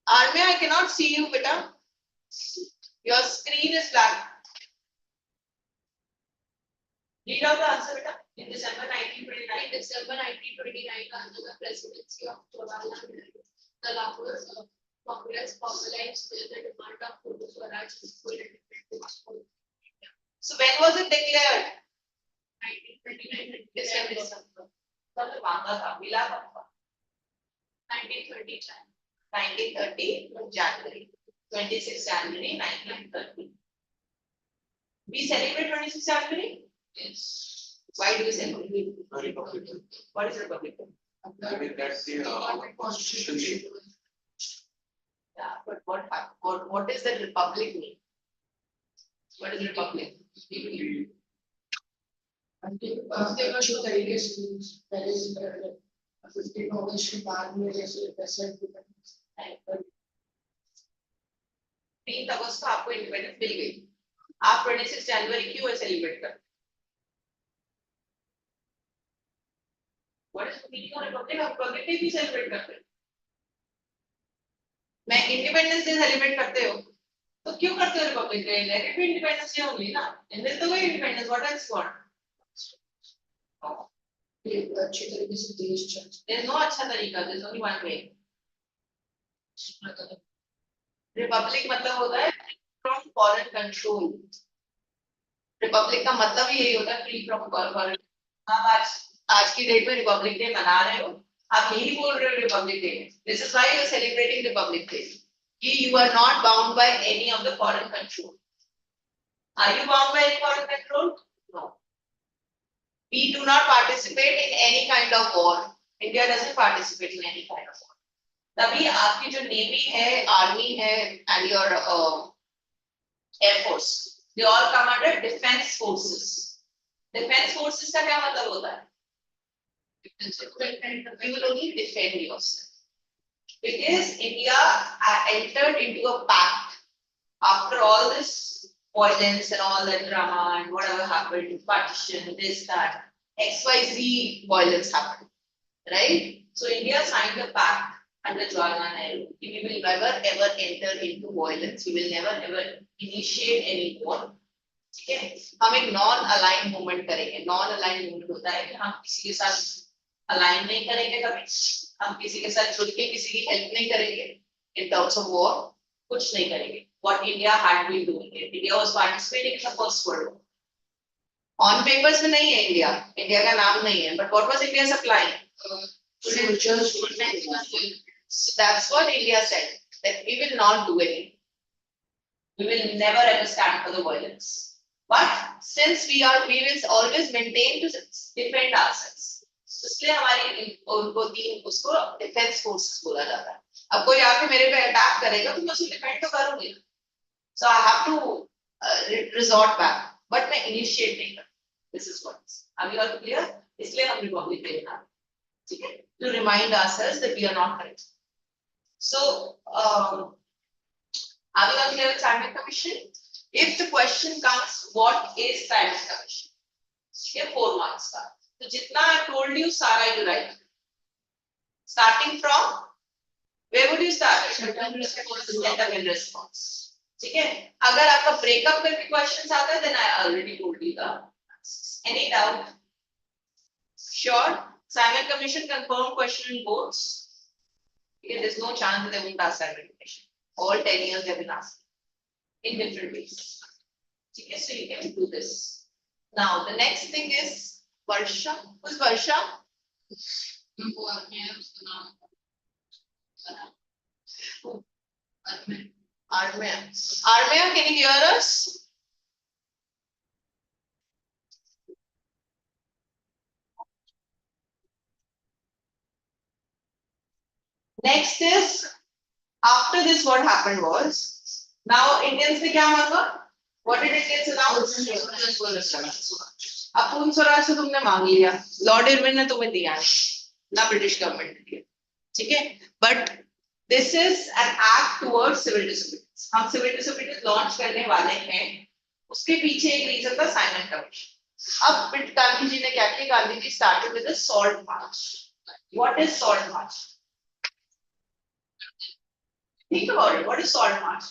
Armia, I cannot see you, beta. Your screen is black. Read out the answer, beta. In December 1929. In December 1929, under the presidency of Jawaharlal Nehru, the Lahore Congress formalized the demand of Hindu Swaraj and full independence for India. So when was it declared? 1929 December. तब तो मांगा था, मिला था. 1930 January. 26 January 1930. We celebrate 26 January? Yes. Why do we celebrate? Republican. What is Republican? I mean, that's the our constitution. Yeah, but what is the Republic mean? What is Republic? We- देखो जो तरीके से पहले से 15 अगस्त के बाद में जैसे प्रेसिडेंट 3 अगस्त को आपको इंडिपेंडेंस मिल गई. आप 26 जनवरी क्यों सेलिब्रेट करते? What is the meaning of Republic? आप Republic डे भी सेलिब्रेट करते हो. मैं इंडिपेंडेंस डे सेलिब्रेट करते हो तो क्यों करते हो Republic day? Let it be independence day only ना. And then the way independence what else you want? अच्छी तरीके से देश चल देयर इज नो अच्छा तरीका, there is only one way. Republic मतलब होता है फ्रॉम फॉरेन कंट्रोल. रिपब्लिक का मतलब ही यही होता है फ्री फ्रॉम फॉरेन. आप आज की डेट में रिपब्लिक डे मना रहे हो, आप यही बोल रहे हो Republic Day. This is why you are celebrating Republic Day. You are not bound by any of the foreign control. Are you bound by any foreign control? No. We do not participate in any kind of war. India doesn't participate in any kind of war. तभी आपकी जो navy है, army है, and your air force, they all come under defense forces. Defense forces का क्या मतलब होता है? You will only defend yourself. Because India entered into a pact after all this violence and all that drama and whatever happened, partition, this, that, XYZ violence happened, right? So India signed a pact under Jawaharlal Nehru. We will never ever enter into violence. We will never ever initiate any war. ठीक है? हम एक non-aligned movement करेंगे. Non-aligned movement होता है कि हम किसी के साथ align नहीं करेंगे कभी. हम किसी के साथ जुड़ के किसी की हेल्प नहीं करेंगे. In terms of war, कुछ नहीं करेंगे. What India had been doing it. India was participating in the First World War. On papers में नहीं है India. India का नाम नहीं है. But what was India supplying? soldiers. So that's what India said. That we will not do anything. We will never ever stand for the violence. But since we will always maintain to defend ourselves. इसलिए हमारी उनको तीन उसको defence forces बोला जाता है. अब कोई आके मेरे पे अटैक करेगा तो मैं उसे डिफेंड तो करूंगी. So I have to resort back, but मैं initiate नहीं करता. This is what. Are we all clear? इसलिए हम रिपब्लिक डे मनाते हैं. ठीक है? To remind ourselves that we are not correct. So, are we all clear with Simon Commission? If the question comes, what is Simon Commission? ये 4 marks का. तो जितना I told you, सारा you write. Starting from, where would you start? Set up in response. ठीक है? अगर आपका breakup करके questions आता है, then I already told you the answers. Any doubt? Sure. Simon Commission confirmed question in both. Okay, there's no chance that they won't ask Simon Commission. All 10 years they've been asked in different ways. Okay, so you can do this. Now the next thing is Varsha. Who's Varsha? Armia. Armia, can you hear us? Next is, after this what happened was, now Indians ने क्या मांगा? What did Indians announce? अपूर्ण स्वराज से तुमने मांग लिया, Lord Irwin ने तुम्हें दिया ना, ब्रिटिश गवर्नमेंट ने दिया, ठीक है? But this is an act towards civil disobedience. हम सिविल डिसोबीडियंस लॉन्च करने वाले हैं, उसके पीछे एक रीजन था साइमन कमीशन. अब गांधी जी ने क्या किया? Gandhi ji started with the salt march. What is salt march? Think about it. What is salt march?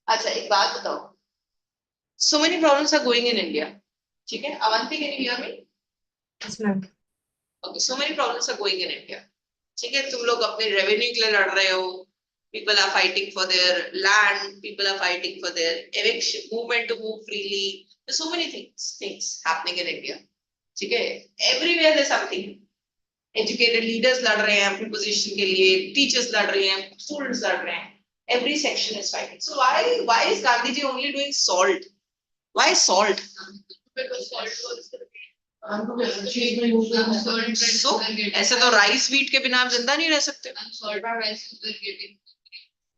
अच्छा, एक बात बताओ. So many problems are going in India. ठीक है? Avanti, can you hear me? Yes, ma'am. Okay, so many problems are going in India. ठीक है? तुम लोग अपने revenue के लिए लड़ रहे हो. People are fighting for their land. People are fighting for their eviction, movement to move freely. There's so many things happening in India. ठीक है? Everywhere there's something. Educated leaders लड़ रहे हैं अपनी position के लिए, teachers लड़ रहे हैं, students लड़ रहे हैं. Every section is fighting. So why is Gandhi ji only doing salt? Why salt? Because salt was So ऐसे तो rice wheat के बिना आप जिंदा नहीं रह सकते. salt or rice were getting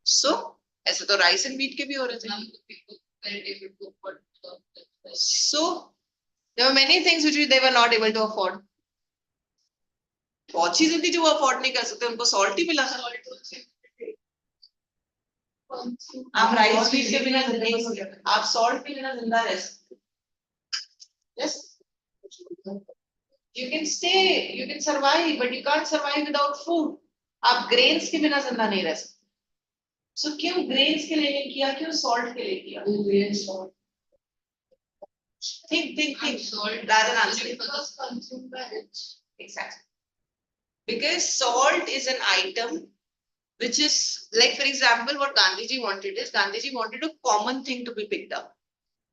So ऐसे तो rice and wheat के भी हो रहे थे. very difficult for So there were many things which they were not able to afford. बहुत चीजें थी जो वो अफोर्ड नहीं कर सकते, उनको सॉल्ट ही मिला था. आप राइस व्हीट के बिना जिंदा नहीं रह सकते, आप सॉल्ट के बिना जिंदा रह सकते. Yes, you can stay, you can survive, but you can't survive without food. आप ग्रेन्स के बिना जिंदा नहीं रह सकते. So क्यों ग्रेन्स के लिए नहीं किया, क्यों सॉल्ट के लिए किया? Think salt rather than answering. because consumed by rich. Exactly. Because salt is an item which is, like for example, what Gandhi ji wanted is, Gandhi ji wanted a common thing to be picked up.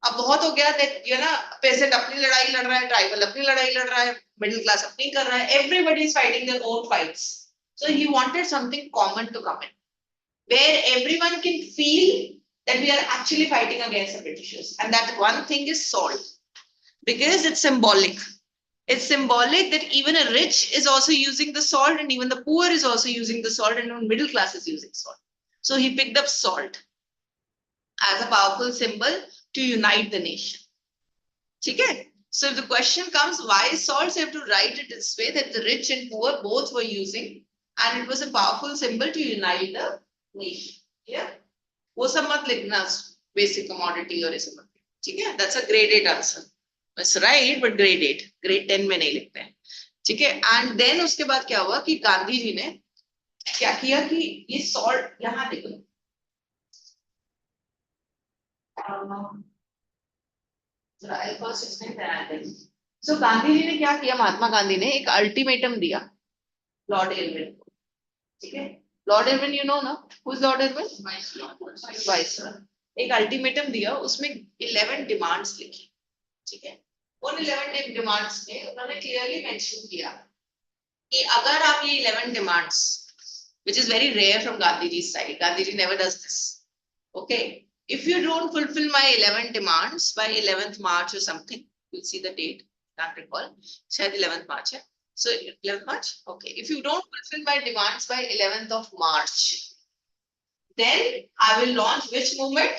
अब बहुत हो गया that you know, peasant अपनी लड़ाई लड़ रहा है, tribal अपनी लड़ाई लड़ रहा है, middle class अपनी कर रहा है, everybody is fighting their own fights. So he wanted something common to come in, where everyone can feel that we are actually fighting against the Britishers, and that one thing is salt, because it's symbolic. It's symbolic that even a rich is also using the salt, and even the poor is also using the salt, and even middle class is using salt. So he picked up salt as a powerful symbol to unite the nation. Okay? So if the question comes, why is salt? So you have to write it this way, that the rich and poor both were using, and it was a powerful symbol to unite the nation. Yeah? वो सब मत लिखना, basic commodity और ऐसे मत. ठीक है? That's a grade 8 answer. It's right, but grade 8, grade 10 में नहीं लिखते हैं. ठीक है? And then उसके बाद क्या हुआ कि गांधी जी ने क्या किया कि ये salt यहाँ देखो. I'll first explain that. So Gandhi ji ने क्या किया? महात्मा गांधी ने एक अल्टीमेटम दिया लॉर्ड इरविन को. ठीक है? लॉर्ड इरविन you know ना? Who's Lord Irwin? वाइसरॉय. एक अल्टीमेटम दिया, उसमें 11 डिमांड्स लिखी. ठीक है? उन 11 डिमांड्स में उन्होंने क्लियरली मेंशन किया कि अगर आप ये 11 demands, which is very rare from Gandhiji's side, Gandhiji never does this. Okay, if you don't fulfill my 11 demands by 11th March or something, you'll see the date, can't recall, शायद 11th March है. So 11th March, okay. If you don't fulfill my demands by 11th of March, then I will launch which movement?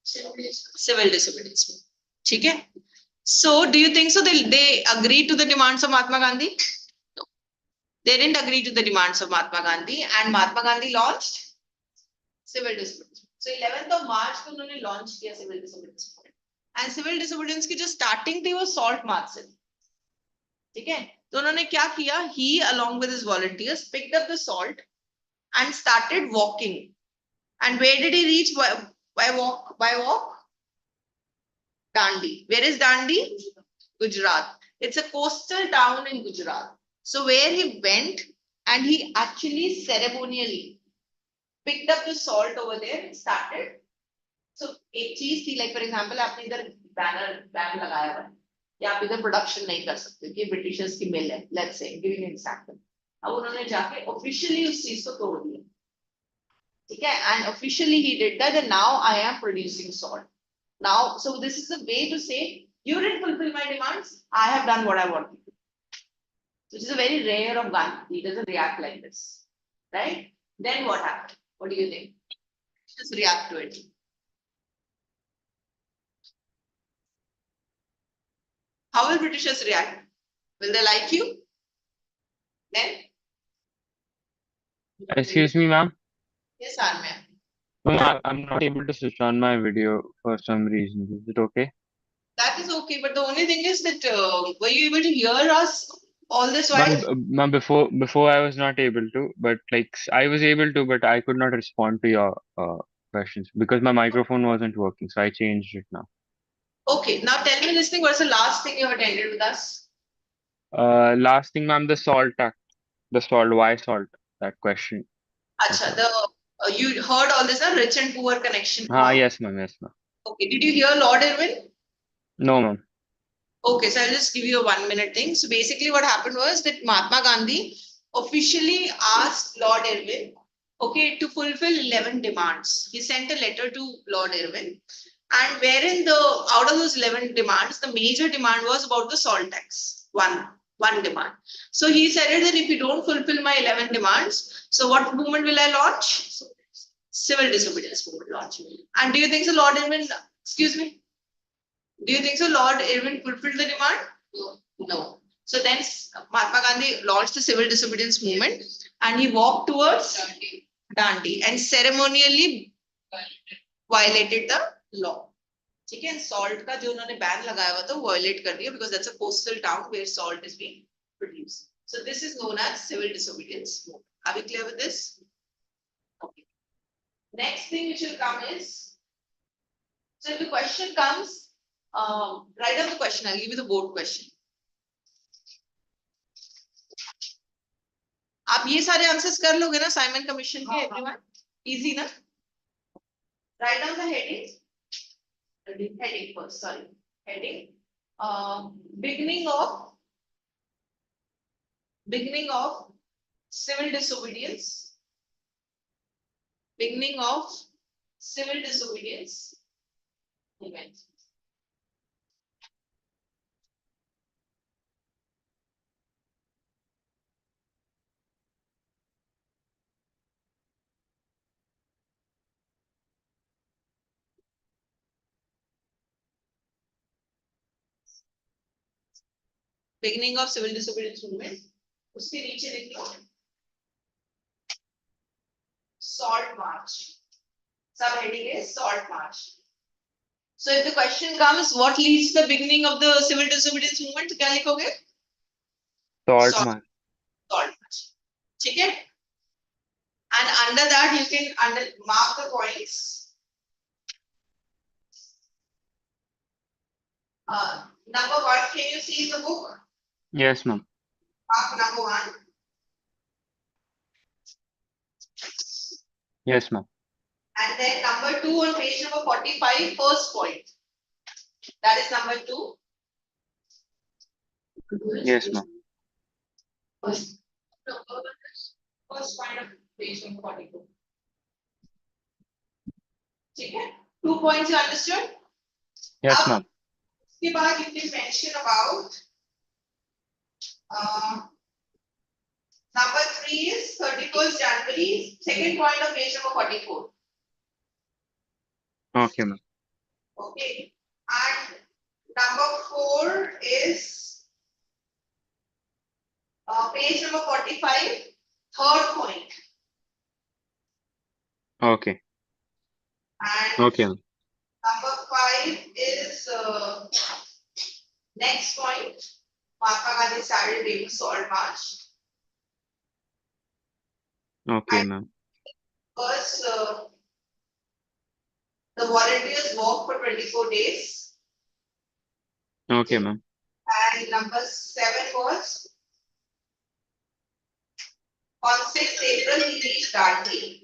Civil disobedience movement. ठीक है? So do you think so they agreed to the demands of Mahatma Gandhi? No. They didn't agree to the demands of Mahatma Gandhi, and Mahatma Gandhi launched civil disobedience. So 11th of March को उन्होंने launch किया civil disobedience. And civil disobedience की जो starting थी वो salt march से. ठीक है? तो उन्होंने क्या किया? He along with his volunteers picked up the salt and started walking. And where did he reach by walk? Dandi. Where is Dandi? Gujarat. It's a coastal town in Gujarat. So where he went and he actually ceremonially picked up the salt over there and started. So एक चीज थी, like for example आपने इधर ban लगाया हुआ है या आप इधर प्रोडक्शन नहीं कर सकते कि ब्रिटिशर्स की मिल है, let's say giving an example. अब उन्होंने जाके ऑफिशियली उस चीज को तोड़ दिया, ठीक है, and officially he did that and now I am producing salt. Now, so this is a way to say you didn't fulfill my demands, I have done what I wanted. Which is a very rare of Gandhi. He doesn't react like this, right? Then what happened? What do you think? Just react to it. How will Britishers react? Will they like you? Then? Excuse me, ma'am. Yes, Armya. I'm not able to switch on my video for some reason. Is it okay? That is okay, but the only thing is that were you able to hear us all this while? Ma'am, before I was not able to, but like I was able to, but I could not respond to your questions because my microphone wasn't working, so I changed it now. Okay, now tell me this thing, what's the last thing you attended with us? Last thing, ma'am, the salt act. The salt, why salt? That question. Acha, you heard all this, rich and poor connection. Yes, ma'am, yes, ma'am. Okay, did you hear Lord Irwin? No, ma'am. Okay, so I'll just give you a 1 minute thing. So basically what happened was that Mahatma Gandhi officially asked Lord Irwin, okay, to fulfill 11 demands. He sent a letter to Lord Irwin, and wherein out of those 11 demands, the major demand was about the salt tax. One demand. So he said that if you don't fulfill my 11 demands, so what movement will I launch? Civil disobedience movement launch. And do you think so, Lord Irwin, excuse me? Do you think so, Lord Irwin fulfilled the demand? No. So then Mahatma Gandhi launched the civil disobedience movement and he walked towards Dandi and ceremonially violated the law. ठीक है, salt का जो उन्होंने ban लगाया हुआ था violate कर दिया because that's a coastal town where salt is being produced. So this is known as civil disobedience movement. Are we clear with this? Okay. Next thing which will come is, so if the question comes, write down the question. I'll give you the board question. आप ये सारे answers कर लोगे ना Simon commission के everyone? Easy ना? Write down the heading. Heading first, sorry. Heading. Beginning of civil disobedience. Beginning of civil disobedience event. Beginning of civil disobedience movement. उसके नीचे लिख लो salt march. Subheading is salt march. So if the question comes, what leads to the beginning of the civil disobedience movement? क्या लिखोगे? Salt march. Salt march. ठीक है? And under that you can mark the points. Number 1, can you see the book? Yes, ma'am. Mark number 1. Yes, ma'am. And then number 2 on page number 45, first point. That is number 2. Yes, ma'am. First point of page number 42. ठीक है? 2 points you understood? Yes, ma'am. उसके बाद you can mention about number 3 is 31st January, second point of page number 44. Okay, ma'am. Okay. And number 4 is page number 45, third point. Okay. And Okay, ma'am. number 5 is next point. Mahatma Gandhi started doing salt march. Okay, And ma'am. first, the volunteers walked for 24 days. Okay, ma'am. And number 7 was on 6th April he reached Dante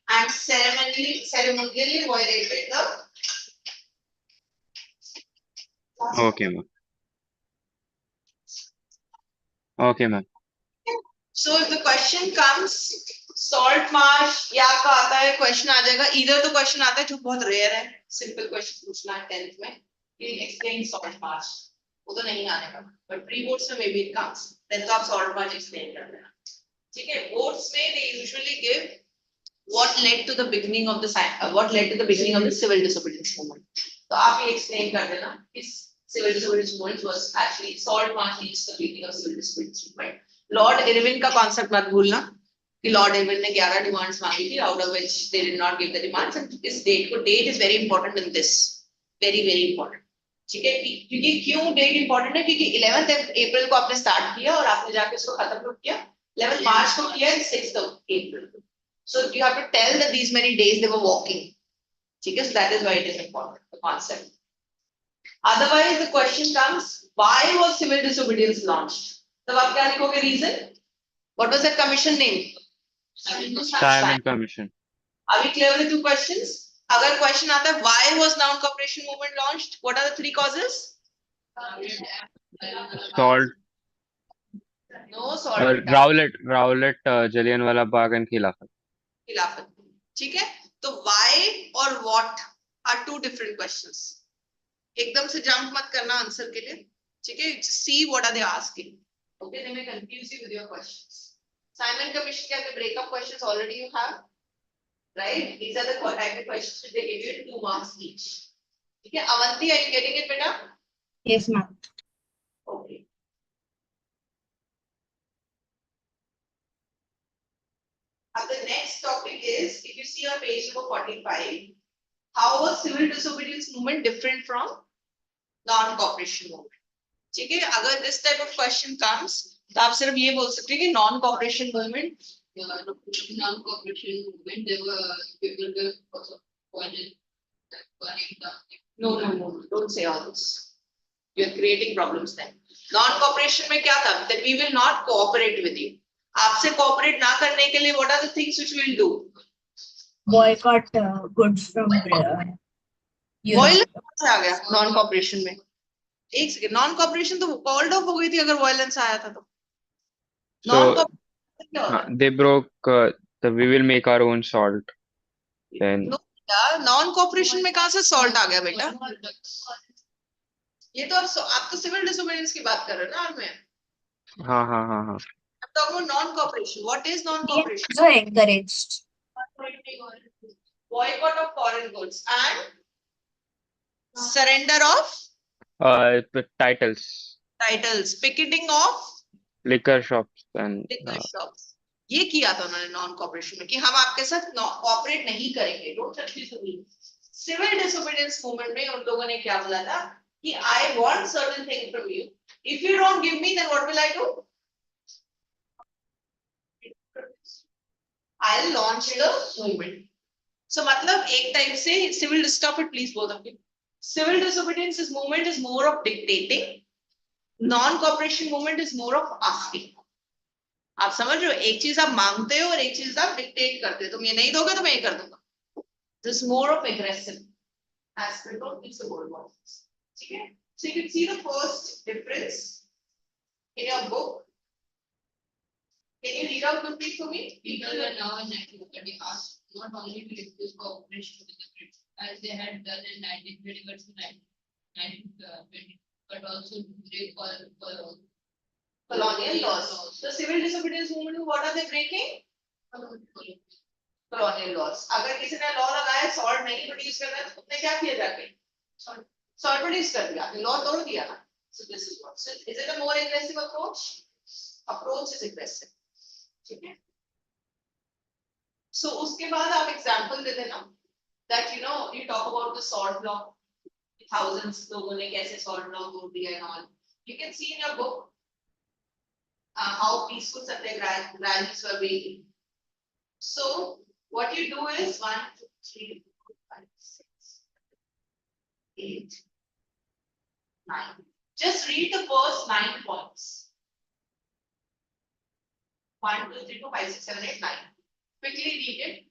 and ceremonially violated the Okay, ma'am. Okay, ma'am. So if the question comes salt marsh या का आता है question आ जाएगा either तो question आता है जो बहुत rare है simple question पूछना है 10th में कि explain salt marsh वो तो नहीं आने का but pre boards में maybe it comes then तो आप salt marsh explain कर देना ठीक है boards में they usually give what led to the beginning of the what led to the beginning of the civil disobedience movement तो आप ये explain कर देना इस civil disobedience movement was actually salt march leads to the beginning of civil disobedience movement Lord Irwin का concept मत भूलना कि लॉर्ड इरविन ने 11 डिमांड्स मांगी थी out of which they did not give the demands and इस date को date is very important in this very very important ठीक है क्योंकि क्यों डेट इंपॉर्टेंट है क्योंकि 11th अप्रैल को आपने स्टार्ट किया और आपने जाके उसको खत्म किया 11 मार्च को किया 6th April so you have to tell that these many days they were walking ठीक है so that is why it is important the concept otherwise the question comes why was civil disobedience launched तब आप क्या लिखोगे reason what was that commission name Simon Commission. Are we clear with the 2 questions अगर question आता है why was non cooperation movement launched what are the 3 causes Salt. no salt Rowlett Jallianwala Bagh and Khilafat. खिलाफत ठीक है तो why और what are 2 different questions एकदम से जंप मत करना आंसर के लिए ठीक है just see what are they asking okay they may confuse you with your questions Simon Commission क्या के breakup questions already you have right these are the type of questions that they give you 2 marks each ठीक है Avanti are you getting it बेटा Yes, ma'am. okay अब the next topic is if you see on page number 45 how was civil disobedience movement different from non cooperation movement ठीक है अगर this type of question comes तो आप सिर्फ ये बोल सकते हैं कि non cooperation movement non cooperation movement, there were people were also appointed. no don't say all this you're creating problems then non cooperation में क्या था that we will not cooperate with you आपसे cooperate ना करने के लिए what are the things which we will do Boycott goods from Europe. violence आ गया non cooperation में एक सेकंड नॉन कॉपरेशन तो कॉल्ड ऑफ हो गई थी अगर वायलेंस आया था तो non cooperation They broke we will make our own salt. Then non cooperation में कहां से सॉल्ट आ गया बेटा ये तो आप तो सिविल डिसोबीडियंस की बात कर रहे हो ना और मैं हाँ. I'm talking about non-cooperation. What is non-cooperation? So encouraged. Boycott of foreign goods and surrender of Titles, titles, picketing of liquor shops and liquor shops. ये किया था उन्होंने नॉन कॉपरेशन में कि हम आपके साथ कॉपरेट नहीं करेंगे don't touch this rule civil disobedience movement में उन लोगों ने क्या बोला था कि I want certain thing from you if you don't give me then what will I do I will launch the movement so मतलब एक टाइप से civil stop it please both of you civil disobedience is movement is more of dictating non cooperation movement is more of asking आप समझ रहे हो एक चीज आप मांगते हो और एक चीज आप डिक्टेट करते हो तुम ये नहीं दोगे तो मैं ये कर दूंगा this more of aggressive aspect of this word words ठीक है so you can see the first difference in your book can you read out quickly for me People were now in 1930 asked not only to refuse cooperation with the British, as they had done in 1921 to 1920, but also to break colonial laws the civil disobedience movement what are they breaking colonial laws अगर किसी ने law लगाया salt नहीं produce करना तो उसने क्या किया जाके सॉल्ट प्रोड्यूस कर दिया लॉ तोड़ दिया ना so this is what so is it a more aggressive approach is aggressive ठीक है so उसके बाद आप एग्जांपल दे देना that you know you talk about the salt law thousands लोगों ने कैसे salt law तोड़ दिया and all you can see in your book how peaceful satyagraha rallies were being. So what you do is 1, 2, 3, 4, 5, 6, 8, 9, Just read the first 9 points. 1, 2, 3, 4, 5, 6, 7, 8, 9. Quickly read it.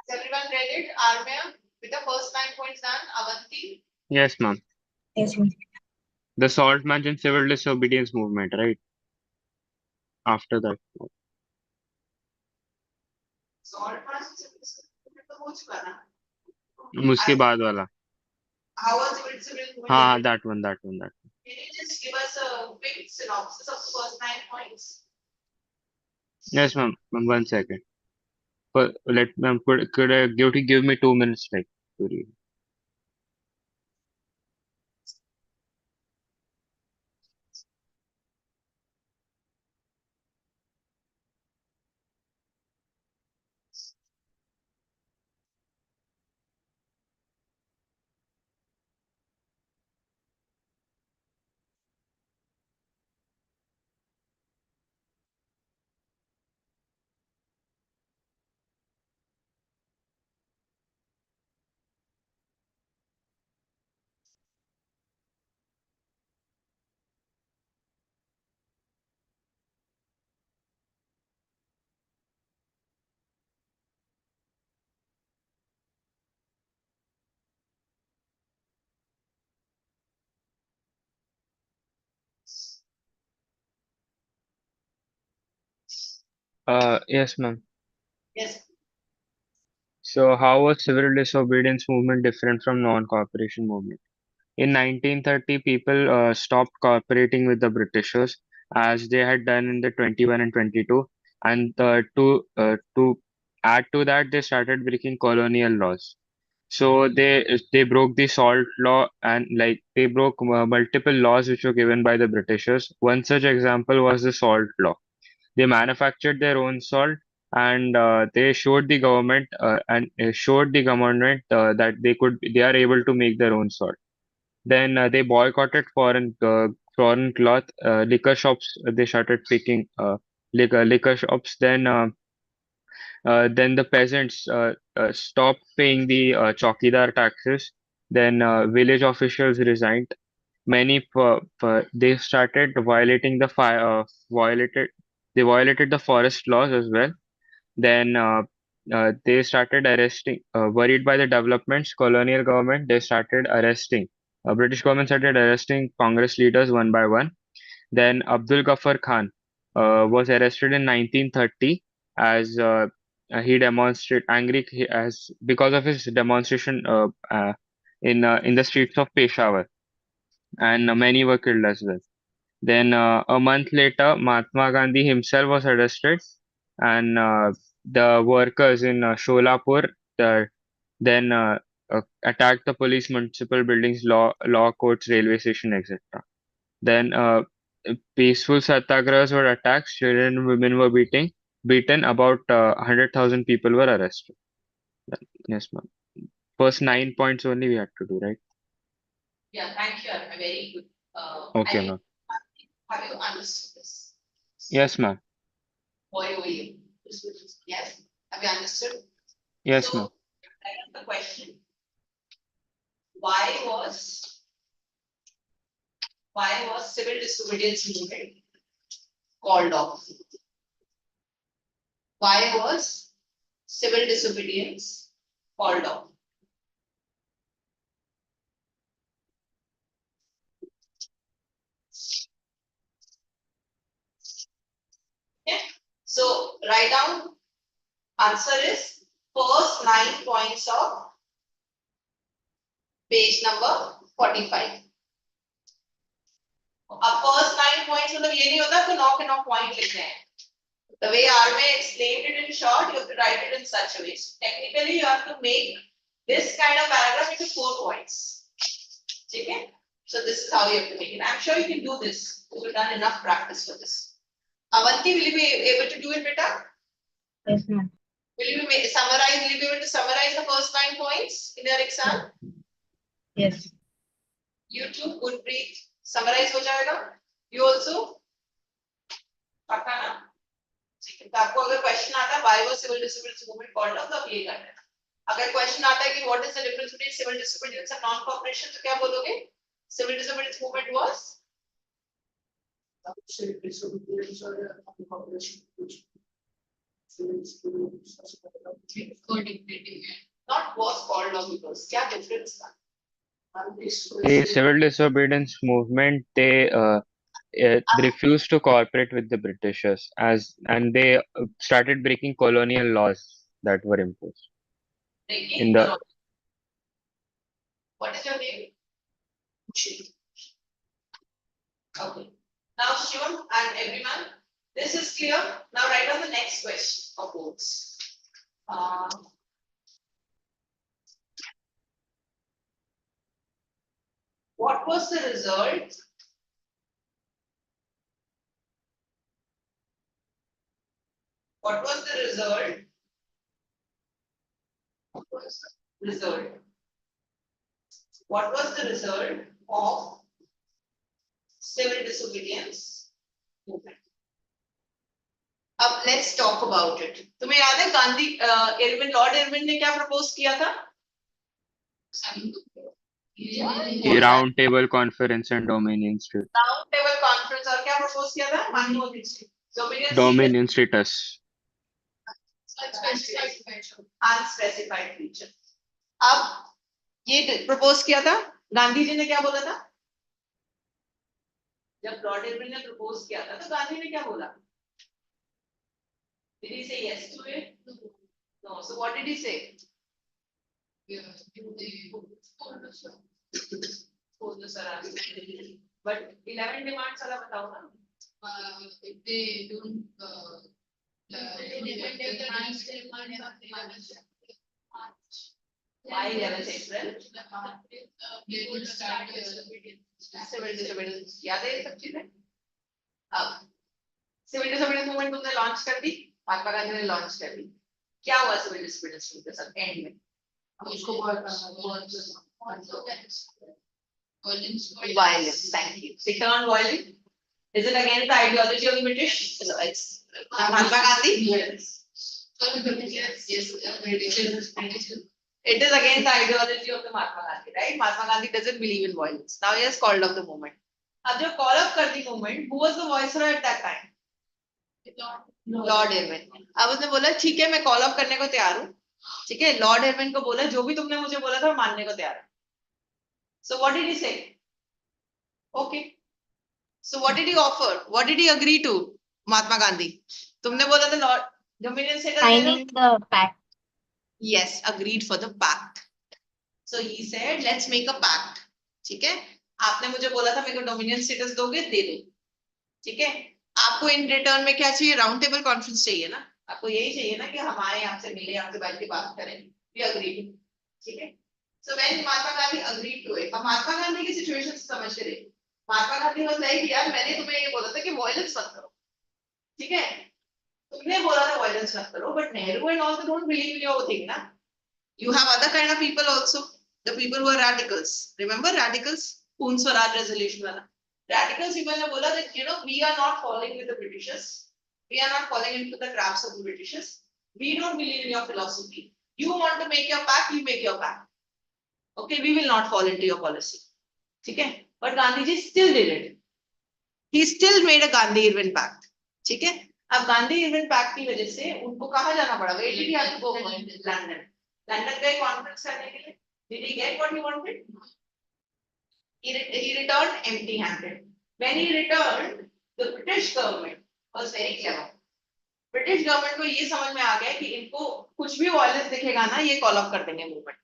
Has everyone read it? Armia, with the first 9 points done. Avanti. Yes, ma'am. Yes, ma'am. The salt march and civil disobedience movement, right? After that. Salt march तो हो चुका ना. उसके बाद वाला. How was civil movement? हाँ, that one. Can you just give us a quick synopsis of the first 9 points? Yes, ma'am. Ma'am, 1 second. But ma'am, could give me 2 minutes, like, to read. Yes, ma'am. Yes. So, how was civil disobedience movement different from non-cooperation movement? In 1930, people stopped cooperating with the Britishers as they had done in the 21 and 22, and to add to that, they started breaking colonial laws. So they broke the salt law, and like they broke multiple laws which were given by the Britishers. One such example was the salt law. They manufactured their own salt, and they showed the government that they are able to make their own salt. Then they boycotted foreign cloth, liquor shops. They started picking liquor shops. Then the peasants stopped paying the chowkidar taxes. Then village officials resigned. They started violating the violated they violated the forest laws as well. Then they started arresting. Worried by the developments, colonial government they started arresting. British government started arresting Congress leaders one by one. Then Abdul Ghaffar Khan was arrested in 1930 as he demonstrated as because of his demonstration in the streets of Peshawar, and many were killed as well. Then a month later, Mahatma Gandhi himself was arrested, and the workers in Sholapur uh, then attacked the police, municipal buildings, law courts, railway station, etc. Then peaceful satyagrahas were attacked, children and women were beaten, about 100,000 people were arrested. Yes, ma'am. First 9 points only we had to do, right? Yeah, thank you. I'm very good. Okay, I mean, ma'am. have you understood this? Yes, ma'am. Why were you? Yes, have you understood? Yes, ma'am. So, that is the question. Why was civil disobedience movement called off? Why was civil disobedience called off? Okay, so write down answer is first 9 points of page number 45. अब first 9 points मतलब ये नहीं होता तो 9 के 9 point लिखने हैं. The way Arme explained it in short, you have to write it in such a way. So technically, you have to make this kind of paragraph into 4 points. Okay? So this is how you have to make it. I'm sure you can do this. You've done enough practice for this. Avanti, will you be able to do it, beta? Yes, ma'am. Will you be summarize? Will you be able to summarize the first 9 points in your exam? Yes. You too, good breathe. Summarize हो जाएगा. You also. पक्का ना? तो आपको अगर question आता है why was civil disobedience movement called off तो आप ये करना है. अगर क्वेश्चन आता है कि what is the difference between civil disobedience and non cooperation तो क्या बोलोगे? Civil disobedience movement was Say disobedience or cooperation, which feels to not was called off because क्या difference था? The civil disobedience movement, they refused to cooperate with the Britishers and they started breaking colonial laws that were imposed in the. What is your name? Okay. Now Shivam and everyone, this is clear. Now write down the next question of boards. What was the result? What was the result? What was the result? What was the result of civil disobedience movement? अब let's talk about it. तुम्हें याद है Gandhi Irwin Lord Irwin ने क्या propose किया था? Round Table Conference and Dominion Status. Round table conference और क्या प्रपोज किया था? Manmohan Singh. Dominion Status. Unspecified feature. अब ये प्रपोज किया था. गांधी जी ने क्या बोला था? जब लॉर्ड इरविन ने प्रपोज किया था तो गांधी ने क्या बोला? Did he say yes to it? No. So what did he say? But 11 demands वाला बताओ ना. If they don't Why 11th April? they will start Civil disobedience. याद है ये सब चीजें? अब सिविल डिसोबीडियंस मूवमेंट तुमने लॉन्च कर दी. महात्मा गांधी ने लॉन्च कर दी. क्या हुआ सिविल डिसोबीडियंस मूवमेंट के साथ एंड में? उसको Violence. Thank you. Second on violence. Is it against the ideology of the British? No, it's Mahatma Gandhi. Yes. It is against the ideology of the Mahatma Gandhi, right? Mahatma Gandhi doesn't believe in violence. Now he has called off the movement. अब जो call up कर दी movement, who was the viceroy at that time? Lord Irwin. अब उसने बोला ठीक है मैं call up करने को तैयार हूँ. ठीक है. लॉर्ड इरविन को बोला जो भी तुमने मुझे बोला था मानने को तैयार हूँ. So what did he say? Okay. So what did he offer? What did he agree to? Mahatma Gandhi. तुमने बोला था लॉर्ड डोमिनियन से Signing the pact. Yes, agreed for the pact. So he said, let's make a pact. ठीक है. आपने मुझे बोला था मेरे को डोमिनियन स्टेटस दोगे, दे दो. ठीक है. आपको इन रिटर्न में क्या चाहिए? राउंड टेबल कॉन्फ्रेंस चाहिए ना. आपको यही चाहिए ना कि हमारे यहाँ से मिले, यहाँ से बैठ के बात करें. We agreed. ठीक है. So when Mahatma Gandhi agreed to it, अब महात्मा गांधी की सिचुएशन समझ के देखो. महात्मा गांधी वाज लाइक यार मैंने तुम्हें ये बोला था कि वायलेंस मत करो, ठीक है, तुमने बोला था वायलेंस मत करो, but Nehru and all don't believe in your thing ना. You have other kind of people also. The people who are radicals. Remember radicals? Poon Swaraj resolution wala. Radicals people ने बोला that we are not falling with the Britishers. We are not falling into the traps of the Britishers. We don't believe in your philosophy. You want to make your pact, you make your pact. Okay, we will not fall into your policy. ठीक है? But Gandhi ji still did it. He still made a Gandhi-Irwin pact. ठीक है? अब Gandhi-Irwin pact की वजह से उनको कहाँ जाना पड़ा? Where did he have to go? London. London गए कॉन्फ्रेंस करने के लिए. Did he get what he wanted? He returned empty-handed. When he returned, the British government was very clever. British government को ये समझ में आ गया कि इनको कुछ भी वायलेंस दिखेगा ना, ये कॉल ऑफ कर देंगे मूवमेंट.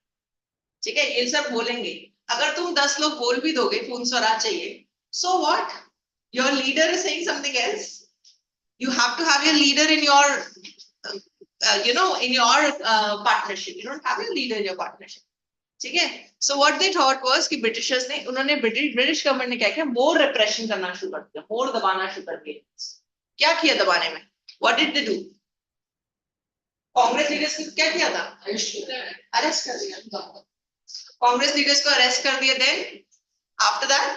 ठीक है, ये सब बोलेंगे. अगर तुम 10 लोग बोल भी दोगे पूर्ण स्वराज चाहिए, so what? Your leader is saying something else. You have to have your leader in your in your partnership. You don't have a leader in your partnership. ठीक है. So what they thought was कि Britishers ने उन्होंने British government ने क्या किया, मोर repression करना शुरू कर दिया, मोर दबाना शुरू कर दिया. क्या किया दबाने में? What did they do? Congress leaders को क्या किया था? अरेस्ट कर दिया. कांग्रेस लीडर्स को अरेस्ट कर दिया. Then after that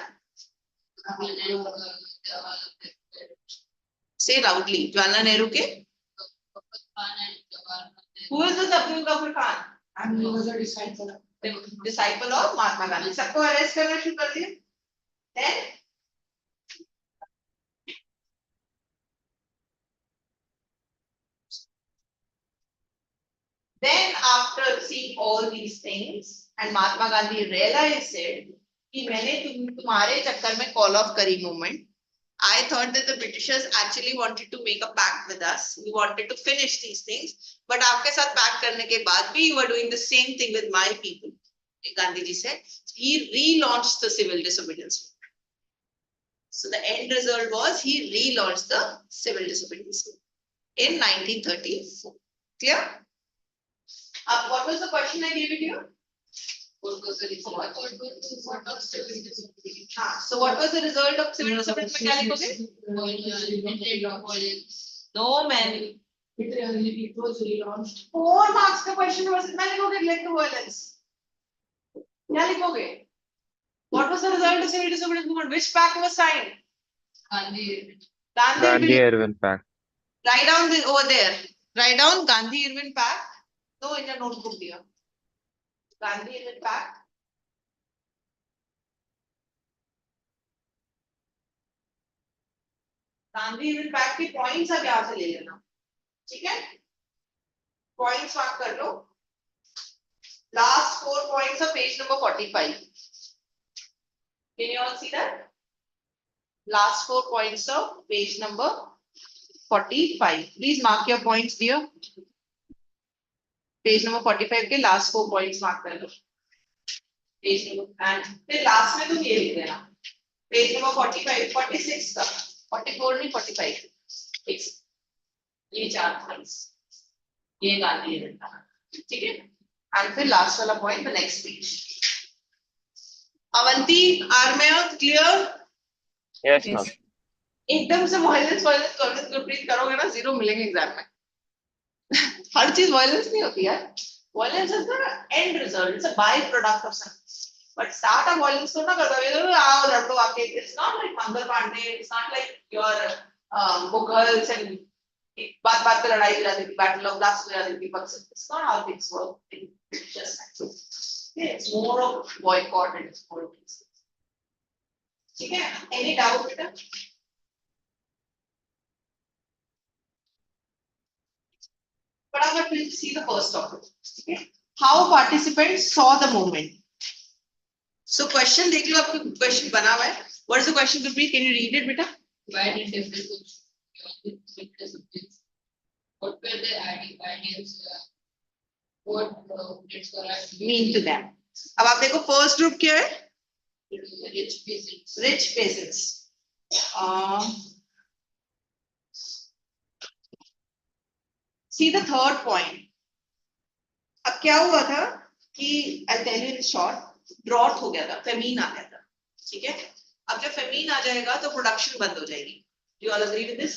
say loudly, Jawaharlal Nehru के who is this Abdul Ghaffar Khan? And he was a disciple. Disciple of Mahatma Gandhi. सबको अरेस्ट करना शुरू कर दिया. Then after seeing all these things and Mahatma Gandhi realized it कि मैंने तुम्हारे चक्कर में call off करी movement. I thought that the Britishers actually wanted to make a pact with us. We wanted to finish these things. But आपके साथ pact करने के बाद भी you were doing the same thing with my people. Gandhi ji said. He relaunched the civil disobedience movement. So the end result was he relaunched the civil disobedience movement in 1934. Clear? What was the question I gave it here? What was the result? So what was the result of civil disobedience में क्या लिखोगे? No man. It was relaunched. 4 marks का question was कितना लिखोगे? Neglect to violence. क्या लिखोगे? What was the result of civil disobedience movement? Which pact was signed? Gandhi-Irwin Pact. Write down over there. Write down Gandhi-Irwin pact. No, in your notebook here. Gandhi-Irwin pact. Gandhi-Irwin pact के points अब यहाँ से ले लेना. ठीक है? Points mark कर लो. Last 4 points of page number 45. Can you all see that? Last 4 points of page number 45. Please mark your points, dear. Page number 45 के last 4 points mark कर लो. Page number and फिर last में तुम ये लिख देना. Page number 45, 46 का 44 नहीं 45. ये 4 points. ये गांधी जी का. ठीक है? And फिर last वाला point the next page. Avanti, आर्मया, clear? Yes, ma'am. एकदम से वायलेंस गुरप्रीत करोगे ना 0 मिलेंगे एग्जाम में. हर चीज वायलेंस नहीं होती है. Violence is the end result, it's a by product of something. But start of violence तो ना करता है आओ लड़को आके. It's not like Mangal Pandey, it's not like your Mughals and बात बात पे लड़ाई हो जाती थी, बैटल ऑफ ब्लास्ट हो जाती थी. It's not how things work. It's more of boycott and it's more of. ठीक है? एनी डाउट बेटा? But I'm going to see the first topic. Okay? How participants saw the movement. So question देख लो, आपको question बना हुआ है. What is the question, Gurpreet? Can you read it, बेटा? Why did different subjects? What were the ideas? What did Swaraj Mean to them. अब आप देखो first group क्या है? rich peasants? Rich peasants. See the third point. अब क्या हुआ था कि I'll tell you in short, drought हो गया था, famine आ गया था. ठीक है? अब जब फेमीन आ जाएगा तो प्रोडक्शन बंद हो जाएगी. Do you all agree with this?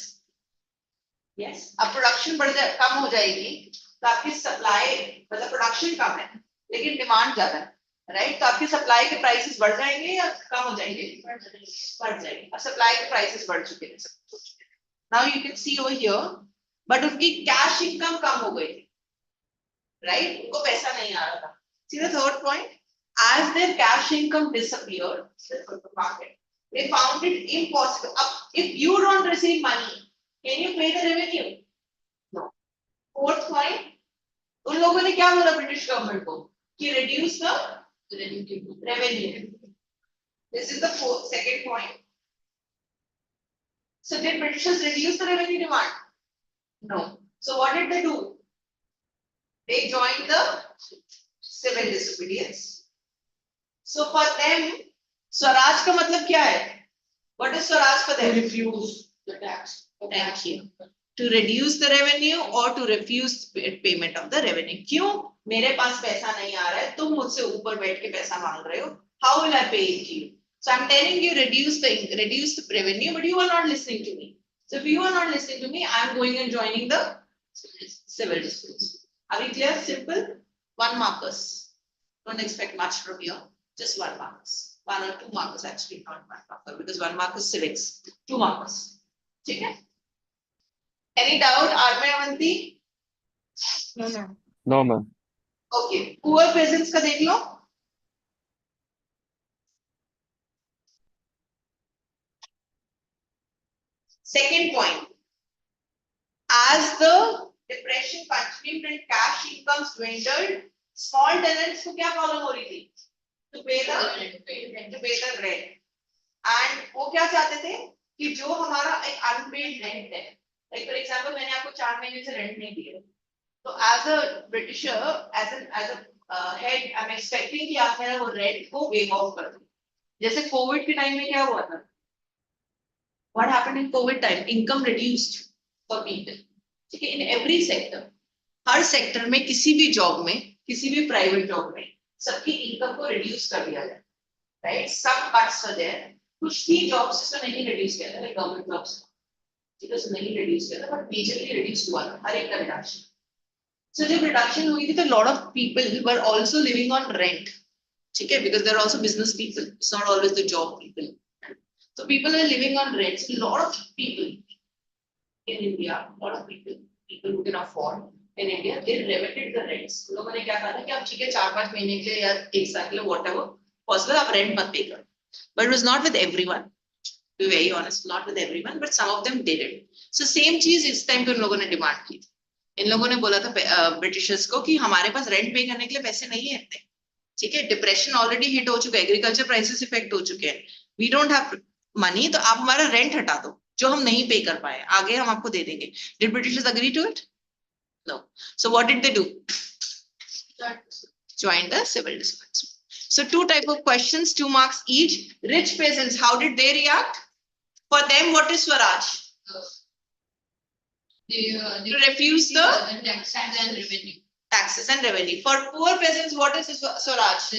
Yes. अब प्रोडक्शन कम हो जाएगी तो आपकी सप्लाई मतलब प्रोडक्शन कम है लेकिन डिमांड ज्यादा है, राइट? तो आपकी सप्लाई के प्राइसेस बढ़ जाएंगे या कम हो जाएंगे? बढ़ जाएंगे. अब सप्लाई के प्राइसेस बढ़ चुके हैं. Now you can see over here, but उनकी कैश इनकम कम हो गई थी, राइट? उनको पैसा नहीं आ रहा था. See the third point? As their cash income disappeared from the market, they found it impossible. If you don't receive money, can you pay the revenue? No. Fourth point, उन लोगों ने क्या बोला ब्रिटिश गवर्नमेंट को कि reduce the revenue. This is the second point. So did Britishers reduce the revenue demand? No. So what did they do? They joined the civil disobedience. So for them, Swaraj का मतलब क्या है? What is Swaraj for them? Refuse the tax. Thank you. To reduce the revenue or to refuse payment of the revenue. क्यों? मेरे पास पैसा नहीं आ रहा है, तुम मुझसे ऊपर बैठ के पैसा मांग रहे हो. How will I pay it to you? So I'm telling you reduce the revenue, but you are not listening to me. So if you are not listening to me, I'm going and joining the civil disputes. Are we clear? Simple. 1 markers. Don't expect much from here. Just 1 markers. 1 or 2 markers actually, not 1 marker, because 1 mark is civics. 2 markers. ठीक है? Any doubt, Arme Avanti? No, ma'am. No, ma'am. Okay. Poor peasants का देख लो. Second point. As the depression continued and cash incomes dwindled, small tenants को क्या problem हो रही थी? To pay the rent. And वो क्या चाहते थे कि जो हमारा एक unpaid rent है, like for example मैंने आपको 4 महीने से rent नहीं दिया, तो as a Britisher, as a head, I'm expecting कि आप मेरा वो rent को waive off कर दो. जैसे कोविड के टाइम में क्या हुआ था? What happened in COVID time? Income reduced for people. ठीक है? In every sector, her sector में किसी भी जॉब में, किसी भी प्राइवेट जॉब में, सबकी इनकम को रिड्यूस कर दिया जाए, राइट? सब कट्स हो जाए. कुछ भी जॉब्स इसमें नहीं रिड्यूस किया था, गवर्नमेंट जॉब्स तो नहीं रिड्यूस किया था, बट मेजरली रिड्यूस हुआ था, हर एक का रिडक्शन. सो जब रिडक्शन हुई थी तो lot of people were also living on rent. ठीक है? Because there are also business people, it's not always the job people. So people are living on rents. A lot of people in India, a lot of people who can afford in India, they reverted the rents. लोगों ने क्या कहा था कि आप ठीक है 4-5 महीने के लिए या 1 साल के लिए whatever possible आप rent मत पे करो. But it was not with everyone. To be very honest, not with everyone, but some of them did it. So same चीज इस टाइम पे उन लोगों ने डिमांड की थी. इन लोगों ने बोला था ब्रिटिशर्स को कि हमारे पास रेंट पे करने के लिए पैसे नहीं है इतने. ठीक है? डिप्रेशन ऑलरेडी हिट हो चुका है, एग्रीकल्चर प्राइसेस इफेक्ट हो चुके हैं. वी डोंट हैव मनी, तो आप हमारा रेंट हटा दो जो हम नहीं पे कर पाए, आगे हम आपको दे देंगे. Did Britishers agree to it? No. So what did they do? Join the civil disputes. So 2 type of questions, 2 marks each. Rich peasants, how did they react? For them, what is Swaraj? To refuse the taxes and revenue. taxes and revenue. For poor peasants, what is Swaraj?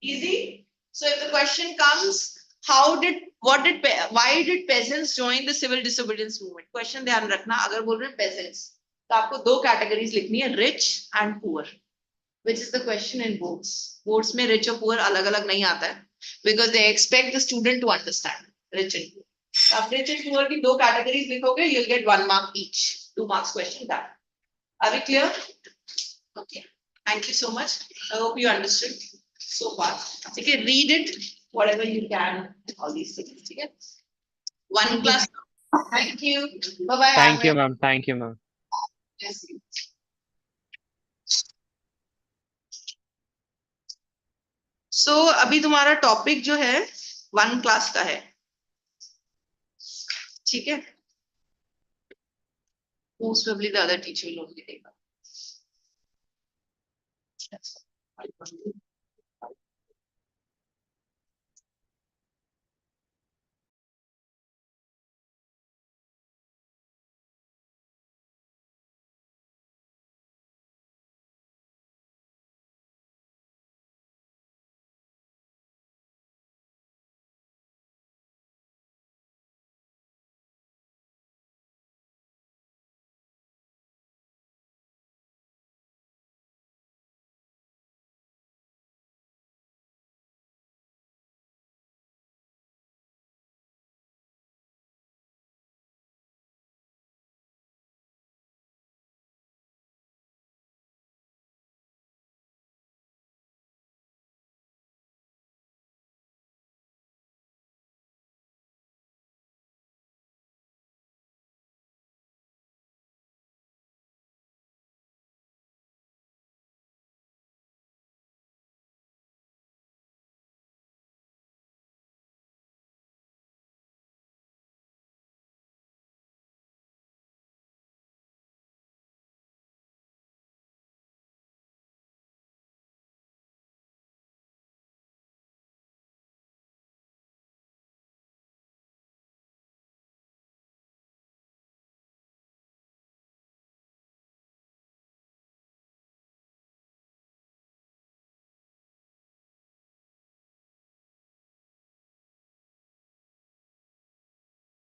Easy. So if the question comes, why did peasants join the civil disobedience movement? Question ध्यान रखना, अगर बोल रहे हैं peasants, तो आपको 2 categories लिखनी है, rich and poor. Which is the question in boards. Boards में rich और poor अलग अलग नहीं आता है, because they expect the student to understand rich and poor. तो आप rich and poor की 2 categories लिखोगे, you'll get 1 mark each. 2 marks question done. Are we clear? Okay. Thank you so much. I hope you understood so far. Okay, read it, whatever you can, all these things. Okay. 1 class. Thank you. Bye bye. Thank you, ma'am. Thank you, ma'am. Yes. So अभी तुम्हारा topic जो है 1 class का है. ठीक है? Most probably the other teacher will only take up.